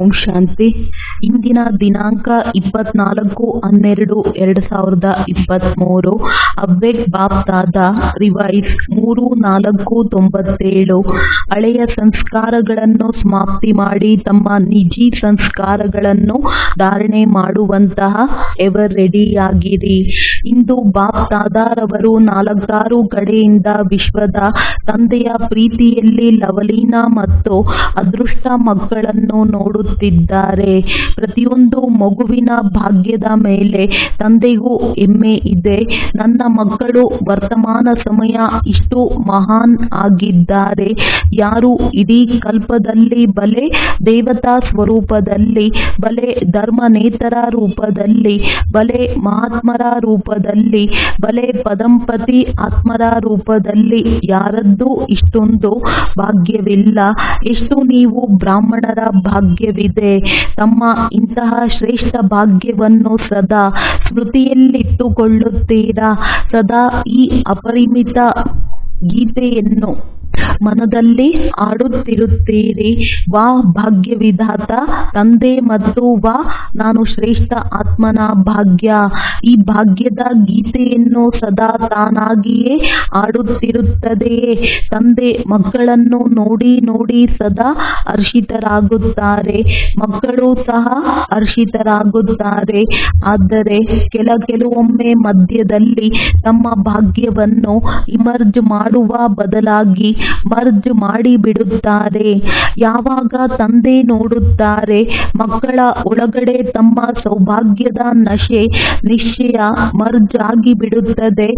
ಓಂ ಶಾಂತಿ. ಇಂದಿನ ದಿನಾಂಕ 24/12/2023. ಅವ್ಯಕ್ಟ್ ಬಾಪ್ ದಾದಾ ರಿವೈಸ್ 3-4-97. ಹಳೆಯ ಸಂಸ್ಕಾರಗಳನ್ನು ಸಮಾಪ್ತಿ ಮಾಡಿ ತಮ್ಮ ನಿಜಿ ಸಂಸ್ಕಾರಗಳನ್ನು ಧಾರಣೆ ಮಾಡುವಂತಹ ಎವರ್ ರೆಡಿಯಾಗಿರಿ. ಇಂದು ಬಾಪ್ ದಾದಾರವರು 4 ಕಡೆಯಿಂದ ವಿಶ್ವದ ತಂದೆಯ ಪ್ರೀತಿಯಲ್ಲಿ ಲವಲೀನ ಮತ್ತು ಅದೃಷ್ಟ ಮಕ್ಕಳನ್ನು ನೋಡುತ್ತಿದ್ದಾರೆ. ಪ್ರತಿಯೊಂದು ಮಗುವಿನ ಭಾಗ್ಯದ ಮೇಲೆ ತಂದೆಗೂ ಹೆಮ್ಮೆ ಇದೆ. ನನ್ನ ಮಕ್ಕಳು ವರ್ತಮಾನ ಸಮಯ ಇಷ್ಟು ಮಹಾನ್ ಆಗಿದ್ದಾರೆ. ಯಾರು ಇಡೀ ಕಲ್ಪದಲ್ಲಿ ಬಲೆ ದೇವತಾ ಸ್ವರೂಪದಲ್ಲಿ, ಬಲೆ ಧರ್ಮನೇತರ ರೂಪದಲ್ಲಿ, ಬಲೆ ಮಹಾತ್ಮರ ರೂಪದಲ್ಲಿ, ಬಲೆ ಪದಂಪತಿ ಆತ್ಮರ ರೂಪದಲ್ಲಿ ಯಾರದ್ದು ಇಷ್ಟೊಂದು ಭಾಗ್ಯವಿಲ್ಲ. ಎಷ್ಟು ನೀವು ಬ್ರಾಹ್ಮಣರ ಭಾಗ್ಯವಿದೆ. ತಮ್ಮ ಇಂತಹ ಶ್ರೇಷ್ಠ ಭಾಗ್ಯವನ್ನು ಸದಾ ಸ್ಮೃತಿಯಲ್ಲಿಟ್ಟುಕೊಳ್ಳುತ್ತೀರಾ. ಸದಾ ಈ ಅಪರಿಮಿತ ಗೀತೆಯನ್ನು ಮನದಲ್ಲಿ ಆಡುತ್ತಿರುತ್ತೀರಿ. ವಾ ಭಾಗ್ಯವಿಧಾತ ತಂದೆ ಮತ್ತು ವಾ ನಾನು ಶ್ರೇಷ್ಠ ಆತ್ಮನ ಭಾಗ್ಯ. ಈ ಭಾಗ್ಯದ ಗೀತೆಯನ್ನು ಸದಾ ತಾನಾಗಿಯೇ ಆಡುತ್ತಿರುತ್ತದೆಯೇ. ತಂದೆ ಮಕ್ಕಳನ್ನು ನೋಡಿ ನೋಡಿ ಸದಾ ಹರ್ಷಿತರಾಗುತ್ತಾರೆ. ಮಕ್ಕಳು ಸಹ ಹರ್ಷಿತರಾಗುತ್ತಾರೆ. ಆದರೆ ಕೆಲವೊಮ್ಮೆ ಮಧ್ಯದಲ್ಲಿ ತಮ್ಮ ಭಾಗ್ಯವನ್ನು ಇಮರ್ಜ್ ಮಾಡುವ ಬದಲಾಗಿ ಮರ್ಜ್ ಮಾಡಿಬಿಡುತ್ತಾರೆ. ಯಾವಾಗ ತಂದೆ ನೋಡುತ್ತಾರೆ ಮಕ್ಕಳ ಒಳಗಡೆ ತಮ್ಮ ಸೌಭಾಗ್ಯದ ನಶೆ ನಿಶ್ಚಯ ಮರ್ಜ್ ಆಗಿಬಿಡುತ್ತದೆ,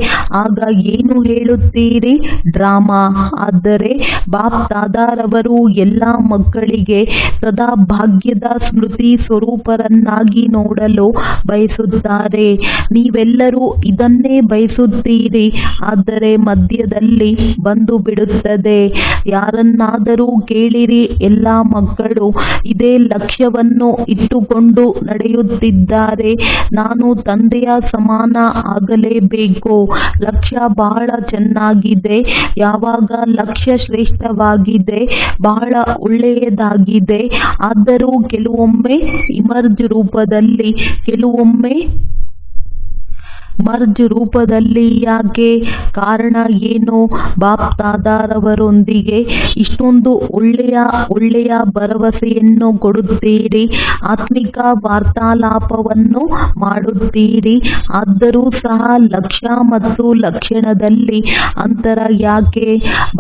ಆಗ ಏನು ಹೇಳುತ್ತೀರಿ? ಡ್ರಾಮಾ. ಆದರೆ ಬಾಪ್ ದಾದಾರವರು ಎಲ್ಲ ಮಕ್ಕಳಿಗೆ ಸದಾ ಭಾಗ್ಯದ ಸ್ಮೃತಿ ಸ್ವರೂಪರನ್ನಾಗಿ ನೋಡಲು ಬಯಸುತ್ತಾರೆ. ನೀವೆಲ್ಲರೂ ಇದನ್ನೇ ಬಯಸುತ್ತೀರಿ. ಆದರೆ ಮಧ್ಯದಲ್ಲಿ ಬಂದು ಬಿಡುತ್ತದೆ. ಯಾರನ್ನಾದರೂ ಕೇಳಿರಿ, ಎಲ್ಲ ಮಕ್ಕಳು ಇದೇ ಲಕ್ಷ್ಯವನ್ನು ಇಟ್ಟುಕೊಂಡು ನಡೆಯುತ್ತಿದ್ದಾರೆ. ನಾನು ತಂದೆಯ ಸಮಾನ ಆಗಲೇಬೇಕು. ಲಕ್ಷ್ಯ ಬಹಳ ಚೆನ್ನಾಗಿದೆ. ಯಾವಾಗ ಲಕ್ಷ್ಯ ಶ್ರೇಷ್ಠವಾಗಿದೆ, ಬಹಳ ಒಳ್ಳೆಯದಾಗಿದೆ. ಆದರೂ ಕೆಲವೊಮ್ಮೆ ಇಮರ್ಜ್ ರೂಪದಲ್ಲಿ, ಕೆಲವೊಮ್ಮೆ ಮರ್ಜ್ ರೂಪದಲ್ಲಿ. ಯಾಕೆ? ಕಾರಣ ಏನು? ಬಾಪ್ ದಾದಾರವರೊಂದಿಗೆ ಇಷ್ಟೊಂದು ಒಳ್ಳೆಯ ಭರವಸೆಯನ್ನು ಕೊಡುತ್ತೀರಿ, ಆತ್ಮಿಕ ವಾರ್ತಾಲಾಪವನ್ನು ಮಾಡುತ್ತೀರಿ. ಆದರೂ ಸಹ ಲಕ್ಷ್ಯ ಮತ್ತು ಲಕ್ಷಣದಲ್ಲಿ ಅಂತರ ಯಾಕೆ?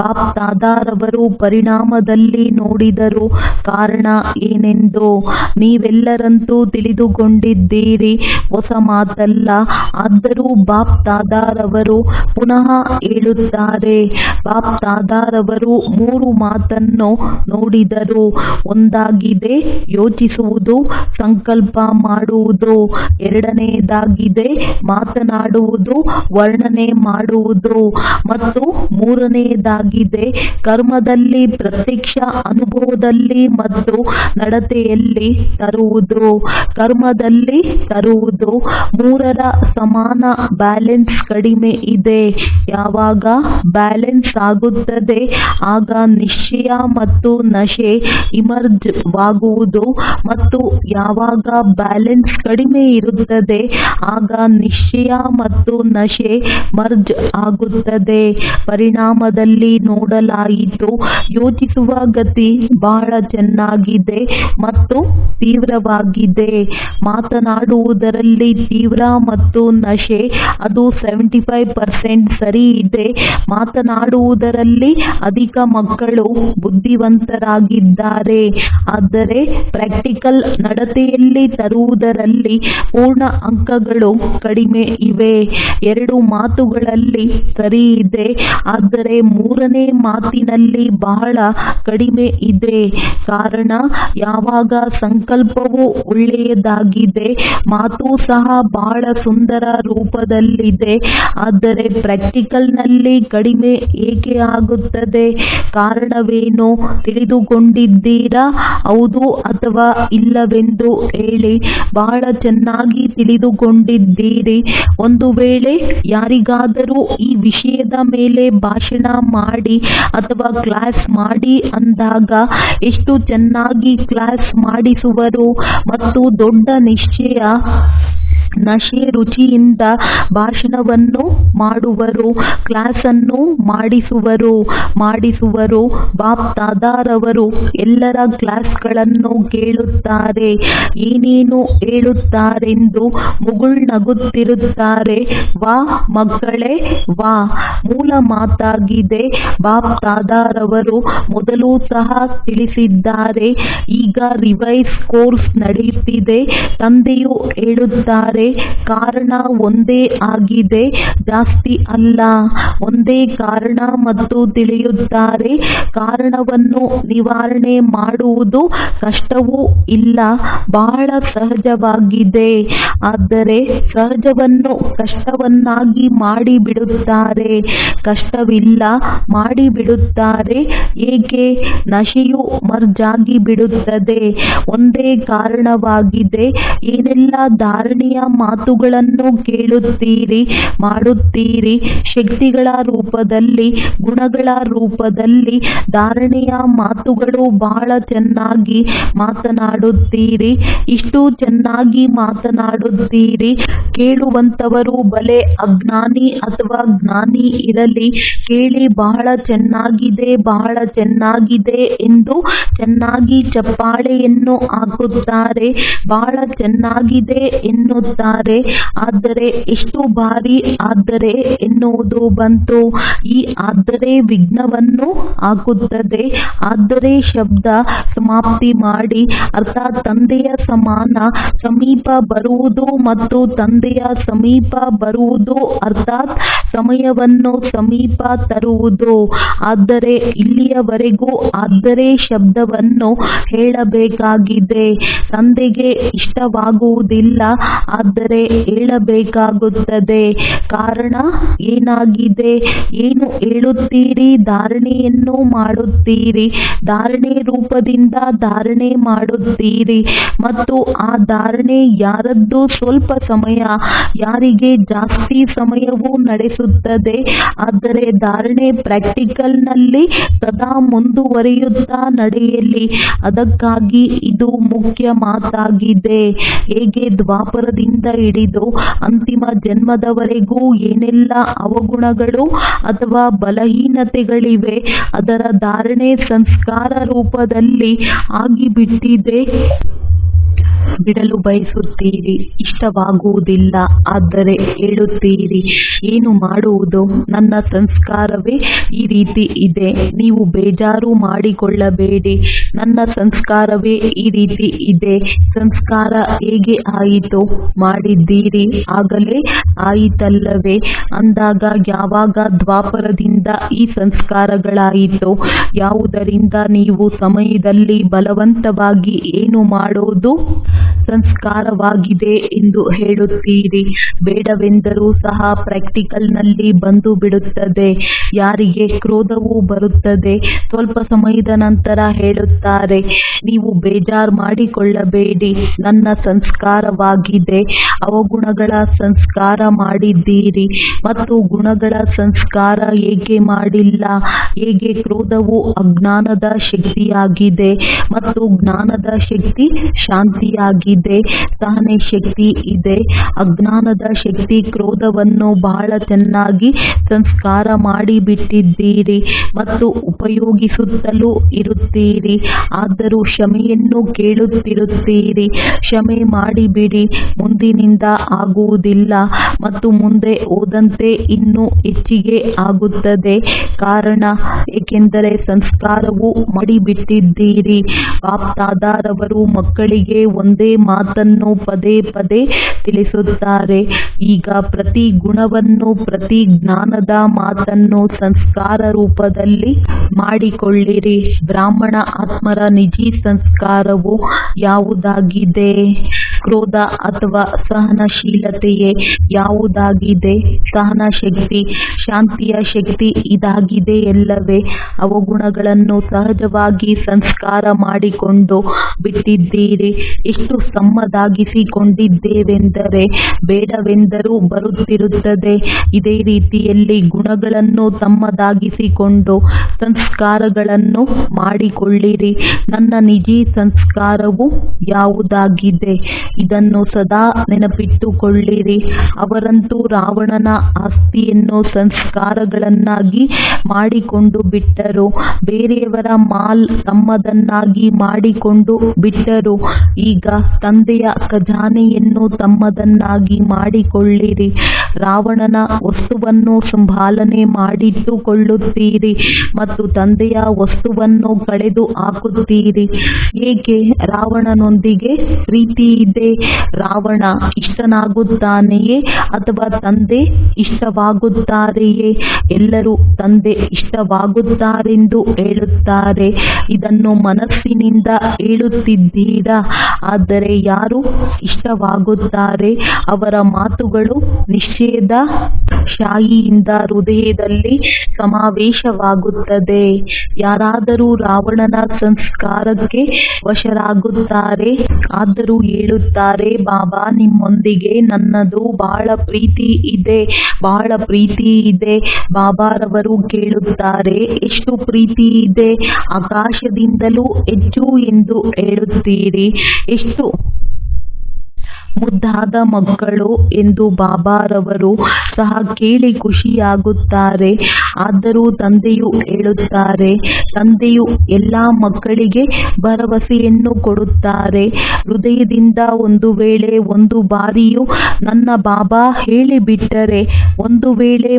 ಬಾಪ್ ದಾದಾರವರು ಪರಿಣಾಮದಲ್ಲಿ ನೋಡಿದರು ಕಾರಣ ಏನೆಂದು. ನೀವೆಲ್ಲರಂತೂ ತಿಳಿದುಕೊಂಡಿದ್ದೀರಿ, ಹೊಸ ಮಾತಲ್ಲ. ಆದರೂ ಬಾಪ್ ದಾದಾರವರು ಪುನಃ ಹೇಳುತ್ತಾರೆ. ಬಾಪ್ ದಾದಾರವರು 3 ಮಾತನ್ನು ನೋಡಿದರು. ಒಂದಾಗಿದೆ ಯೋಚಿಸುವುದು, ಸಂಕಲ್ಪ ಮಾಡುವುದು. ಎರಡನೆಯದಾಗಿದೆ ಮಾತನಾಡುವುದು, ವರ್ಣನೆ ಮಾಡುವುದು. ಮತ್ತು ಮೂರನೆಯದಾಗಿದೆ ಕರ್ಮದಲ್ಲಿ, ಪ್ರತ್ಯಕ್ಷ ಅನುಭವದಲ್ಲಿ ಮತ್ತು ನಡತೆಯಲ್ಲಿ ತರುವುದು. ಕರ್ಮದಲ್ಲಿ ತರುವುದು. 3ರ ಸಮಾನ ಬ್ಯಾಲೆನ್ಸ್ ಕಡಿಮೆ ಇದೆ. ಯಾವಾಗ ಬ್ಯಾಲೆನ್ಸ್ ಆಗುತ್ತದೆ ಆಗ ನಿಶ್ಚಯ ಮತ್ತು ನಶೆ ಇಮರ್ಜ್ ವಾಗುವುದು. ಮತ್ತು ಯಾವಾಗ ಬ್ಯಾಲೆನ್ಸ್ ಕಡಿಮೆ ಇರುತ್ತದೆ ಆಗ ನಿಶ್ಚಯ ಮತ್ತು ನಶೆ ಮರ್ಜ್ ಆಗುತ್ತದೆ. ಪರಿಣಾಮದಲ್ಲಿ ನೋಡಲಾಯಿತು. ಯೋಚಿಸುವ ಗತಿ ಬಹಳ ಚೆನ್ನಾಗಿದೆ ಮತ್ತು ತೀವ್ರವಾಗಿದೆ. ಮಾತನಾಡುವುದರಲ್ಲಿ ತೀವ್ರ ಮತ್ತು ನಶೆ ಅದು 75% ಸರಿ ಇದೆ. ಮಾತನಾಡುವುದರಲ್ಲಿ ಅಧಿಕ ಮಕ್ಕಳು ಬುದ್ಧಿವಂತರಾಗಿದ್ದಾರೆ. ಆದರೆ ಪ್ರಾಕ್ಟಿಕಲ್ ನಡತೆಯಲ್ಲಿ ತರುವುದರಲ್ಲಿ ಪೂರ್ಣ ಅಂಕಗಳು ಕಡಿಮೆ ಇವೆ. 2 ಮಾತುಗಳಲ್ಲಿ ಸರಿ ಇದೆ. ಆದರೆ 3ನೇ ಮಾತಿನಲ್ಲಿ ಬಹಳ ಕಡಿಮೆ ಇದೆ. ಕಾರಣ ಯಾವಾಗ ಸಂಕಲ್ಪವು ಒಳ್ಳೆಯದಾಗಿದೆ, ಮಾತು ಸಹ ಬಹಳ ಸುಂದರ ರೂಪದಲ್ಲಿದೆ. ಆದರೆ ಪ್ರಾಕ್ಟಿಕಲ್ನಲ್ಲಿ ಕಡಿಮೆ ಏಕೆ ಆಗುತ್ತದೆ? ಕಾರಣವೇನು ತಿಳಿದುಕೊಂಡಿದ್ದೀರಾ? ಹೌದು ಅಥವಾ ಇಲ್ಲವೆಂದು ಹೇಳಿ. ಬಹಳ ಚೆನ್ನಾಗಿ ತಿಳಿದುಕೊಂಡಿದ್ದೀರಿ. ಒಂದು ವೇಳೆ ಯಾರಿಗಾದರೂ ಈ ವಿಷಯದ ಮೇಲೆ ಭಾಷಣ ಮಾಡಿ ಅಥವಾ ಕ್ಲಾಸ್ ಮಾಡಿ ಅಂದಾಗ ಎಷ್ಟು ಚೆನ್ನಾಗಿ ಕ್ಲಾಸ್ ಮಾಡಿಸುವರು ಮತ್ತು ದೊಡ್ಡ ನಶೆ ರುಚಿಯಿಂದ ಭಾಷಣವನ್ನು ಮಾಡುವರು, ಕ್ಲಾಸನ್ನು ಮಾಡಿಸುವರು. ಬಾಪ್ ದಾದಾರವರು ಎಲ್ಲರ ಕ್ಲಾಸ್ಗಳನ್ನು ಕೇಳುತ್ತಾರೆ, ಏನೇನು ಹೇಳುತ್ತಾರೆಂದು ಮುಗುಳ್ನಗುತ್ತಿರುತ್ತಾರೆ. ವಾ ಮಕ್ಕಳೇ ವಾ, ಮೂಲ ಮಾತಾಗಿದೆ. ಬಾಪ್ ದಾದಾರವರು ಮೊದಲು ಸಹ ತಿಳಿಸಿದ್ದಾರೆ. ಈಗ ರಿವೈಸ್ ಕೋರ್ಸ್ ನಡೆಯುತ್ತಿದೆ. ತಂದೆಯು ಹೇಳುತ್ತಾರೆ, ಕಾರಣ ಒಂದೇ ಆಗಿದೆ, ಜಾಸ್ತಿ ಅಲ್ಲ. ಒಂದೇ ಕಾರಣ ಮತ್ತು ತಿಳಿಯುತ್ತಾರೆ. ಕಾರಣವನ್ನು ನಿವಾರಣೆ ಮಾಡುವುದು ಕಷ್ಟವೂ ಇಲ್ಲ, ಬಹಳ ಸಹಜವಾಗಿದೆ. ಆದರೆ ಸಹಜವನ್ನು ಕಷ್ಟವನ್ನಾಗಿ ಮಾಡಿಬಿಡುತ್ತಾರೆ. ಕಷ್ಟವಿಲ್ಲ, ಮಾಡಿಬಿಡುತ್ತಾರೆ. ಏಕೆ? ನಶೆಯು ಮರ್ಜಾಗಿ ಬಿಡುತ್ತದೆ. ಒಂದೇ ಕಾರಣವಾಗಿದೆ. ಏನೆಲ್ಲ ಧಾರಣೆಯ ಮಾತುಗಳನ್ನು ಕೇಳುತ್ತೀರಿ, ಮಾಡುತ್ತೀರಿ, ಶಕ್ತಿಗಳ ರೂಪದಲ್ಲಿ, ಗುಣಗಳ ರೂಪದಲ್ಲಿ ಧಾರಣೆಯ ಮಾತುಗಳು ಬಹಳ ಚೆನ್ನಾಗಿ ಮಾತನಾಡುತ್ತೀರಿ. ಇಷ್ಟು ಚೆನ್ನಾಗಿ ಮಾತನಾಡುತ್ತೀರಿ. ಕೇಳುವಂತವರು ಬಲೆ ಅಜ್ಞಾನಿ ಅಥವಾ ಜ್ಞಾನಿ ಇರಲಿ, ಕೇಳಿ ಬಹಳ ಚೆನ್ನಾಗಿದೆ, ಬಹಳ ಚೆನ್ನಾಗಿದೆ ಎಂದು ಚೆನ್ನಾಗಿ ಚಪ್ಪಾಳೆಯನ್ನು ಹಾಕುತ್ತಾರೆ, ಬಹಳ ಚೆನ್ನಾಗಿದೆ ಎನ್ನುತ್ತಾರೆ. ಆದರೆ ಎಷ್ಟು ಬಾರಿ ಆದರೆ ಎನ್ನುವುದು ಬಂತು? ಈ ಆದರೆ ವಿಘ್ನವನ್ನು ಹಾಕುತ್ತದೆ. ಆದರೆ ಶಬ್ದ ಸಮಾಪ್ತಿ ಮಾಡಿ, ಅರ್ಥಾತ್ ತಂದೆಯ ಸಮಾನ ಸಮೀಪ ಬರುವುದು ಮತ್ತು ತಂದೆಯ ಸಮೀಪ ಬರುವುದು, ಅರ್ಥಾತ್ ಸಮಯವನ್ನು ಸಮೀಪ ತರುವುದು. ಆದರೆ ಇಲ್ಲಿಯವರೆಗೂ ಆದರೆ ಶಬ್ದವನ್ನು ಹೇಳಬೇಕಾಗಿದೆ. ತಂದೆಗೆ ಇಷ್ಟವಾಗುವುದಿಲ್ಲ, ಆದರೆ ಹೇಳಬೇಕಾಗುತ್ತದೆ. ಕಾರಣ ಏನಾಗಿದೆ? ಏನು ಹೇಳುತ್ತೀರಿ? ಧಾರಣೆಯನ್ನು ಮಾಡುತ್ತೀರಿ. ಧಾರಣೆ ರೂಪದಿಂದ ಧಾರಣೆ ಮಾಡುತ್ತೀರಿ ಮತ್ತು ಆ ಧಾರಣೆ ಯಾರದ್ದು ಸ್ವಲ್ಪ ಸಮಯ, ಯಾರಿಗೆ ಜಾಸ್ತಿ ಸಮಯವೂ ನಡೆಸುತ್ತದೆ. ಆದರೆ ಧಾರಣೆ ಪ್ರಾಕ್ಟಿಕಲ್ನಲ್ಲಿ ಸದಾ ಮುಂದುವರಿಯುತ್ತಾ ನಡೆಯಲಿ. ಅದಕ್ಕಾಗಿ ಇದು ಮುಖ್ಯ ಮಾತಾಗಿದೆ. ಹೇಗೆ ದ್ವಾಪರದಿಂದ ಹಿಡಿದು ಅಂತಿಮ ಜನ್ಮದವರೆಗೂ ಏನೆಲ್ಲ ಅವಗುಣಗಳು ಅಥವಾ ಬಲಹೀನತೆಗಳಿವೆ ಅದರ ಧಾರಣೆ ಸಂಸ್ಕಾರ ರೂಪದಲ್ಲಿ ಆಗಿಬಿಟ್ಟಿದೆ. ಬಿಡಲು ಬಯಸುತ್ತೀರಿ, ಇಷ್ಟವಾಗುವುದಿಲ್ಲ, ಆದರೆ ಹೇಳುತ್ತೀರಿ, ಏನು ಮಾಡುವುದು? ನನ್ನ ಸಂಸ್ಕಾರವೇ ಈ ರೀತಿ ಇದೆ. ನೀವು ಬೇಜಾರು ಮಾಡಿಕೊಳ್ಳಬೇಡಿ, ನನ್ನ ಸಂಸ್ಕಾರವೇ ಈ ರೀತಿ ಇದೆ. ಸಂಸ್ಕಾರ ಹೇಗೆ ಆಯಿತು? ಮಾಡಿದ್ದೀರಿ, ಆಗಲೇ ಆಯಿತಲ್ಲವೇ? ಅಂದಾಗ ಯಾವಾಗ ದ್ವಾಪರದಿಂದ ಈ ಸಂಸ್ಕಾರಗಳಾಯಿತು? ಯಾವುದರಿಂದ ನೀವು ಸಮಯದಲ್ಲಿ ಬಲವಂತವಾಗಿ ಏನು ಮಾಡೋದು? ಸಂಸ್ಕಾರವಾಗಿದೆ ಎಂದು ಹೇಳುತ್ತೀರಿ. ಬೇಡವೆಂದರೂ ಸಹ ಪ್ರಾಕ್ಟಿಕಲ್ನಲ್ಲಿ ಬಂದು ಬಿಡುತ್ತದೆ. ಯಾರಿಗೆ ಕ್ರೋಧವೂ ಬರುತ್ತದೆ. ಸ್ವಲ್ಪ ಸಮಯದ ನಂತರ ಹೇಳುತ್ತಾರೆ, ನೀವು ಬೇಜಾರು ಮಾಡಿಕೊಳ್ಳಬೇಡಿ, ನನ್ನ ಸಂಸ್ಕಾರವಾಗಿದೆ. ಅವಗುಣಗಳ ಸಂಸ್ಕಾರ ಮಾಡಿದ್ದೀರಿ ಮತ್ತು ಗುಣಗಳ ಸಂಸ್ಕಾರ ಏಕೆ ಮಾಡಿಲ್ಲ? ಹೇಗೆ ಕ್ರೋಧವು ಅಜ್ಞಾನದ ಶಕ್ತಿಯಾಗಿದೆ ಮತ್ತು ಜ್ಞಾನದ ಶಕ್ತಿ ಶಾಂತಿಯಾಗಿದೆ, ಸಹನೆ ಶಕ್ತಿ ಇದೆ. ಅಜ್ಞಾನದ ಶಕ್ತಿ ಕ್ರೋಧವನ್ನು ಬಹಳ ಚೆನ್ನಾಗಿ ಸಂಸ್ಕಾರ ಮಾಡಿಬಿಟ್ಟಿದ್ದೀರಿ ಮತ್ತು ಉಪಯೋಗಿಸುತ್ತಲೂ ಇರುತ್ತೀರಿ. ಆದರೂ ಕ್ಷಮೆಯನ್ನು ಕೇಳುತ್ತಿರುತ್ತೀರಿ. ಕ್ಷಮೆ ಮಾಡಿಬಿಡಿ, ಮುಂದಿನಿಂದ ಆಗುವುದಿಲ್ಲ ಮತ್ತು ಮುಂದೆ ಹೋದಂತೆ ಇನ್ನೂ ಹೆಚ್ಚಿಗೆ ಆಗುತ್ತದೆ. ಕಾರಣ ಏಕೆಂದರೆ ಸಂಸ್ಕಾರವು ಮಾಡಿಬಿಟ್ಟಿದ್ದೀರಿ. ಬಾಪ್ ದಾದಾರವರು ಮಕ್ಕಳಿಗೆ ಒಂದೇ ಮಾತನ್ನು ಪದೇ ಪದೇ ತಿಳಿಸುತ್ತಾರೆ. ಈಗ ಪ್ರತಿ ಗುಣವನ್ನು, ಪ್ರತಿ ಜ್ಞಾನದ ಮಾತನ್ನು ಸಂಸ್ಕಾರ ರೂಪದಲ್ಲಿ ಮಾಡಿಕೊಳ್ಳಿರಿ. ಬ್ರಾಹ್ಮಣ ಆತ್ಮರ ನಿಜಿ ಸಂಸ್ಕಾರವು ಯಾವುದಾಗಿದೆ? ಕ್ರೋಧ ಅಥವಾ ಸಹನಶೀಲತೆಯೇ ಯಾವುದಾಗಿದೆ? ಸಹನ ಶಕ್ತಿ, ಶಾಂತಿಯ ಶಕ್ತಿ ಇದಾಗಿದೆ ಎಲ್ಲವೇ? ಅವಗುಣಗಳನ್ನು ಸಹಜವಾಗಿ ಸಂಸ್ಕಾರ ಮಾಡಿಕೊಂಡು ಬಿಟ್ಟಿದ್ದೀರಿ. ಎಷ್ಟು ಸಮ್ಮದಾಗಿಸಿಕೊಂಡಿದ್ದೇವೆಂದರೆ ಬೇಡವೆಂದರೂ ಬರುತ್ತಿರುತ್ತದೆ. ಇದೇ ರೀತಿಯಲ್ಲಿ ಗುಣಗಳನ್ನು ತಮ್ಮದಾಗಿಸಿಕೊಂಡು ಸಂಸ್ಕಾರಗಳನ್ನು ಮಾಡಿಕೊಳ್ಳಿರಿ. ನನ್ನ ನಿಜಿ ಸಂಸ್ಕಾರವು ಯಾವುದಾಗಿದೆ? ಇದನ್ನು ಸದಾ ನೆನಪಿಟ್ಟುಕೊಳ್ಳಿರಿ. ಅವರಂತೂ ರಾವಣನ ಆಸ್ತಿಯನ್ನು ಸಂಸ್ಕಾರಗಳನ್ನಾಗಿ ಮಾಡಿಕೊಂಡು ಬಿಟ್ಟರು. ಬೇರೆಯವರ ಮಾಲ್ ತಮ್ಮದನ್ನಾಗಿ ಮಾಡಿಕೊಂಡು ಬಿಟ್ಟರು. ಈಗ ತಂದೆಯ ಖಜಾನೆಯನ್ನು ತಮ್ಮದನ್ನಾಗಿ ಮಾಡಿಕೊಳ್ಳಿರಿ. ರಾವಣನ ವಸ್ತುವನ್ನು ಸಂಭಾಲನೆ ಮಾಡಿಟ್ಟುಕೊಳ್ಳುತ್ತೀರಿ ಮತ್ತು ತಂದೆಯ ವಸ್ತುವನ್ನು ಕಳೆದು ಹಾಕುತ್ತೀರಿ. ಏಕೆ? ರಾವಣನೊಂದಿಗೆ ಪ್ರೀತಿ ಇದೆ. ರಾವಣ ಇಷ್ಟನಾಗುತ್ತಾನೆಯೇ ಅಥವಾ ತಂದೆ ಇಷ್ಟವಾಗುತ್ತಾರೆಯೇ? ಎಲ್ಲರೂ ತಂದೆ ಇಷ್ಟವಾಗುತ್ತಾರೆಂದು ಹೇಳುತ್ತಾರೆ. ಇದನ್ನು ಮನಸ್ಸಿನಿಂದ ಹೇಳುತ್ತಿದ್ದೀರಾ? ಆದರೆ ಯಾರು ಇಷ್ಟವಾಗುತ್ತಾರೆ? ಅವರ ಮಾತುಗಳು ನಿಷೇಧ ಶಾಹಿಯಿಂದ ಹೃದಯದಲ್ಲಿ ಸಮಾವೇಶವಾಗುತ್ತದೆ. ಯಾರಾದರೂ ರಾವಣನ ಸಂಸ್ಕಾರಕ್ಕೆ ವಶರಾಗುತ್ತಾರೆ. ಆದರೂ ಹೇಳುತ್ತಾರೆ, ಬಾಬಾ ನಿಮ್ಮೊಂದಿಗೆ ನನ್ನದು ಬಹಳ ಪ್ರೀತಿ ಇದೆ, ಬಹಳ ಪ್ರೀತಿ ಇದೆ. ಬಾಬಾರವರು ಕೇಳುತ್ತಾರೆ, ಎಷ್ಟು ಪ್ರೀತಿ ಇದೆ? ಆಕಾಶದಿಂದಲೂ ಹೆಚ್ಚು ಎಂದು ಹೇಳುತ್ತೀರಿ. ಎಷ್ಟು ಮುದ್ದಾದ ಮಕ್ಕಳು ಎಂದು ಬಾಬಾರವರು ಸಹ ಕೇಳಿ ಖುಷಿಯಾಗುತ್ತಾರೆ. ಆದರೂ ತಂದೆಯು ಹೇಳುತ್ತಾರೆ, ತಂದೆಯು ಎಲ್ಲ ಮಕ್ಕಳಿಗೆ ಭರವಸೆಯನ್ನು ಕೊಡುತ್ತಾರೆ. ಹೃದಯದಿಂದ ಒಂದು ವೇಳೆ ಒಂದು ಬಾರಿಯೂ ನನ್ನ ಬಾಬಾ ಹೇಳಿಬಿಟ್ಟರೆ ಒಂದು ವೇಳೆ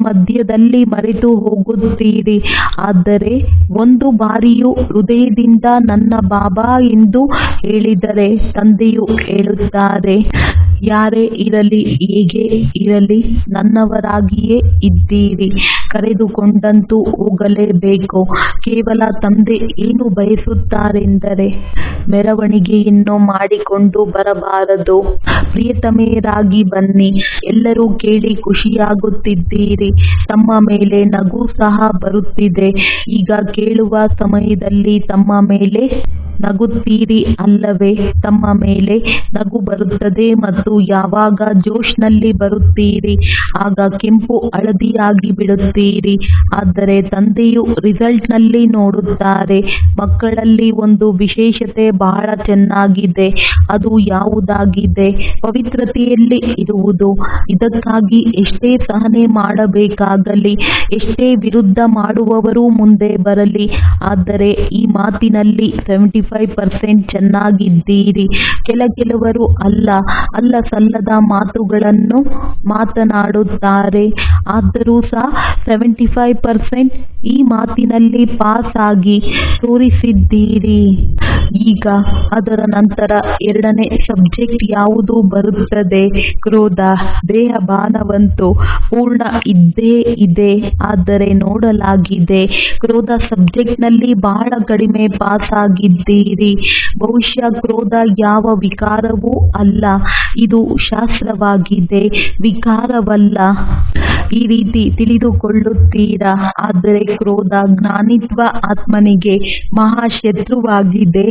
ಮಧ್ಯದಲ್ಲಿ ಮರೆತು ಹೋಗುತ್ತೀರಿ. ಆದರೆ ಒಂದು ಬಾರಿಯೂ ಹೃದಯದಿಂದ ನನ್ನ ಬಾಬಾ ಎಂದು ಹೇಳಿದರೆ ತಂದೆಯು ಹೇಳುತ್ತಾರೆ, ಯಾರೇ ಇರಲಿ ಹೇಗೆ ಇರಲಿ ನನ್ನವರಾಗಿಯೇ ಇದ್ದೀರಿ. ಕರೆದುಕೊಂಡಂತೂ ಹೋಗಲೇಬೇಕು. ಕೇವಲ ತಂದೆ ಏನು ಬಯಸುತ್ತಾರೆಂದರೆ ಮೆರವಣಿಗೆಯನ್ನು ಮಾಡಿಕೊಂಡು ಬರಬಾರದು. ಪ್ರಿಯತಮೆಯರಾಗಿ ಬನ್ನಿ. ಎಲ್ಲರೂ ಕೇಳಿ ಖುಷಿಯಾಗುತ್ತಿದ್ದೀರಿ. ತಮ್ಮ ಮೇಲೆ ನಗು ಸಹ ಬರುತ್ತಿದೆ. ಈಗ ಕೇಳುವ ಸಮಯದಲ್ಲಿ ತಮ್ಮ ಮೇಲೆ ನಗುತ್ತೀರಿ ಅಲ್ಲವೇ? ತಮ್ಮ ಮೇಲೆ ನಗು ಬರುತ್ತದೆ ಮತ್ತು ಯಾವಾಗ ಜೋಶ್ನಲ್ಲಿ ಬರುತ್ತೀರಿ ಆಗ ಕೆಂಪು ಹಳದಿಯಾಗಿ ಬಿಡುತ್ತೀರಿ. ಆದರೆ ತಂದೆಯು ರಿಸಲ್ಟ್ನಲ್ಲಿ ನೋಡುತ್ತಾರೆ. ಮಕ್ಕಳಲ್ಲಿ ಒಂದು ವಿಶೇಷತೆ ಬಹಳ ಚೆನ್ನಾಗಿದೆ. ಅದು ಯಾವುದಾಗಿದೆ? ಪವಿತ್ರತೆಯಲ್ಲಿ ಇರುವುದು. ಇದಕ್ಕಾಗಿ ಎಷ್ಟೇ ಸಹನೆ ಮಾಡಬೇಕಾಗಲಿ, ಎಷ್ಟೇ ವಿರುದ್ಧ ಮಾಡುವವರು ಮುಂದೆ ಬರಲಿ, ಆದರೆ ಈ ಮಾತಿನಲ್ಲಿ 75% ಚೆನ್ನಾಗಿದ್ದೀರಿ. ಕೆಲವರು ಅಲ್ಲ ಸಲ್ಲದ ಮಾತುಗಳನ್ನು ಮಾತನಾಡುತ್ತಾರೆ. ಆದರೂ ಸಹ 75% ಈ ಮಾತಿನಲ್ಲಿ ಪಾಸ್ ಆಗಿ ತೋರಿಸಿದ್ದೀರಿ. ಈಗ ಅದರ ನಂತರ ಎರಡನೇ ಸಬ್ಜೆಕ್ಟ್ ಯಾವುದು ಬರುತ್ತದೆ? ಕ್ರೋಧ. ದೇಹಭಾನವಂತೂ ಪೂರ್ಣ ಇದ್ದೇ ಇದೆ. ಆದರೆ ನೋಡಲಾಗಿದೆ ಕ್ರೋಧ ಸಬ್ಜೆಕ್ಟ್ನಲ್ಲಿ ಬಹಳ ಕಡಿಮೆ ಪಾಸ್ ಆಗಿದ್ದೀರಿ. ಬಹುಶಃ ಕ್ರೋಧ ಯಾವ ವಿಕಾರವೂ ಅಲ್ಲ, ಇದು ಶಾಸ್ತ್ರವಾಗಿದೆ, ವಿಕಾರವಲ್ಲ. ಈ ರೀತಿ ತಿಳಿದುಕೊಳ್ಳುತ್ತೀರಾ? ಆದರೆ ಕ್ರೋಧ ಜ್ಞಾನಿತ್ವ ಆತ್ಮನಿಗೆ ಮಹಾಶತ್ರುವಾಗಿದೆ.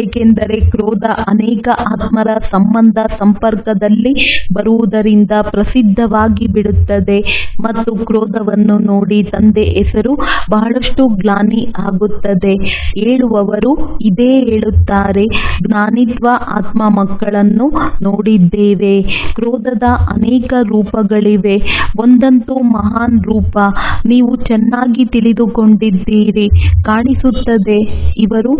ಏಕೆಂದರೆ ಕ್ರೋಧ ಅನೇಕ ಆತ್ಮರ ಸಂಪರ್ಕದಲ್ಲಿ ಬರುವುದರಿಂದ ಪ್ರಸಿದ್ಧವಾಗಿ ಬಿಡುತ್ತದೆ ಮತ್ತು ಕ್ರೋಧವನ್ನು ನೋಡಿ ತಂದೆ ಹೆಸರು ಬಹಳಷ್ಟು ಗ್ಲಾನಿ ಆಗುತ್ತದೆ. ಹೇಳುವವರು ಇದೇ ಹೇಳುತ್ತಾರೆ, ಜ್ಞಾನಿತ್ವ ಆತ್ಮ ಮಕ್ಕಳನ್ನು ನೋಡಿದ್ದೇವೆ. ಕ್ರೋಧದ ಅನೇಕ ರೂಪಗಳಿವೆ. ಒಂದಂತೂ ಮಹಾನ್ ರೂಪ. ನೀವು ಚೆನ್ನಾಗಿ ತಿಳಿದುಕೊಂಡಿದ್ದೀರಿ. ಕಾಣಿಸುತ್ತದೆ ಇವರು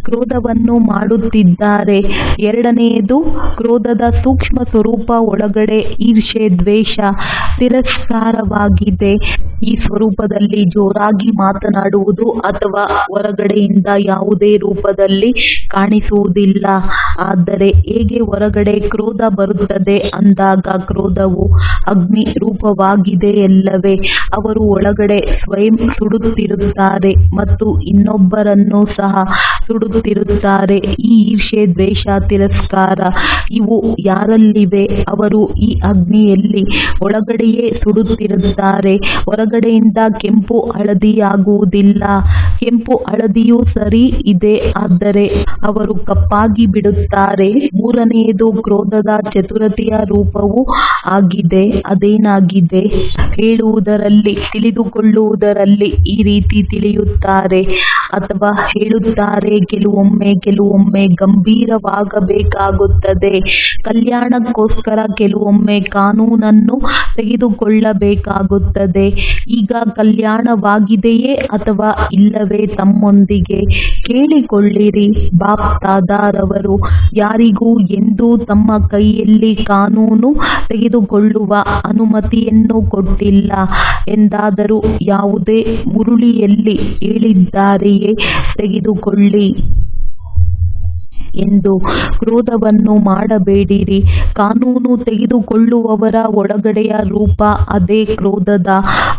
ಕ್ರೋಧವನ್ನು ಮಾಡುತ್ತಿದ್ದಾರೆ. ಎರಡನೆಯದು ಕ್ರೋಧದ ಸೂಕ್ಷ್ಮ ಸ್ವರೂಪ ಒಳಗಡೆ ಈರ್ಷೆ, ದ್ವೇಷ, ತಿರಸ್ಕಾರವಾಗಿದೆ. ಈ ಸ್ವರೂಪದಲ್ಲಿ ಜೋರಾಗಿ ಮಾತನಾಡುವುದು ಅಥವಾ ಹೊರಗಡೆಯಿಂದ ಯಾವುದೇ ರೂಪದಲ್ಲಿ ಕಾಣಿಸುವುದಿಲ್ಲ. ಆದರೆ ಹೇಗೆ ಹೊರಗಡೆ ಕ್ರೋಧ ಬರುತ್ತದೆ ಅಂದಾಗ ಕ್ರೋಧವು ಅಗ್ನಿ ರೂಪವಾಗಿದೆಯಲ್ಲವೇ? ಅವರು ಒಳಗಡೆ ಸ್ವಯಂ ಸುಡುತ್ತಿರುತ್ತಾರೆ ಮತ್ತು ಇನ್ನೊಬ್ಬರನ್ನು ಸಹ ಸುಡುತ್ತಿರುತ್ತಾರೆ. ಈ ಈರ್ಷ್ಯೆ, ದ್ವೇಷ, ತಿರಸ್ಕಾರ ಇವು ಯಾರಲ್ಲಿವೆ ಅವರು ಈ ಅಗ್ನಿಯಲ್ಲಿ ಒಳಗಡೆಯೇ ಸುಡುತ್ತಿರುತ್ತಾರೆ. ಹೊರಗಡೆಯಿಂದ ಕೆಂಪು ಹಳದಿಯಾಗುವುದಿಲ್ಲ. ಕೆಂಪು ಹಳದಿಯೂ ಸರಿ ಇದೆ, ಆದರೆ ಅವರು ಕಪ್ಪಾಗಿ ಬಿಡುತ್ತಾರೆ. ಮೂರನೆಯದು ಕ್ರೋಧದ ಚತುರತೆಯ ರೂಪವೂ ಆಗಿದೆ. ಅದೇನಾಗಿದೆ? ಹೇಳುವುದರಲ್ಲಿ, ತಿಳಿದುಕೊಳ್ಳುವುದರಲ್ಲಿ ಈ ರೀತಿ ತಿಳಿಯುತ್ತಾರೆ ಅಥವಾ ಹೇಳುತ್ತಾರೆ. ಕೆಲವೊಮ್ಮೆ ಗಂಭೀರವಾಗಬೇಕಾಗುತ್ತದೆ. ಕಲ್ಯಾಣಕ್ಕೋಸ್ಕರ ಕೆಲವೊಮ್ಮೆ ಕಾನೂನನ್ನು ತೆಗೆದುಕೊಳ್ಳಬೇಕಾಗುತ್ತದೆ. ಈಗ ಕಲ್ಯಾಣವಾಗಿದೆಯೇ ಅಥವಾ ಇಲ್ಲವೇ ತಮ್ಮೊಂದಿಗೆ ಕೇಳಿಕೊಳ್ಳಿರಿ. ಬಾಪ್ ದಾದಾರವರು ಯಾರಿಗೂ ಎಂದೂ ತಮ್ಮ ಕೈಯಲ್ಲಿ ಕಾನೂನು ತೆಗೆದುಕೊಳ್ಳುವ ಅನುಮತಿಯನ್ನು ಕೊಟ್ಟಿಲ್ಲ. ಎಂದಾದರೂ ಯಾವುದೇ ಮುರುಳಿಯಲ್ಲಿ ಹೇಳಿದ್ದಾರೆಯೇ ತೆಗೆದುಕೊಳ್ಳಿ ಎಂದು? ಕ್ರೋಧವನ್ನು ಮಾಡಬೇಡಿರಿ. ಕಾನೂನು ತೆಗೆದುಕೊಳ್ಳುವವರ ಒಳಗಡೆಯ ರೂಪ ಅದೇ ಕ್ರೋಧದ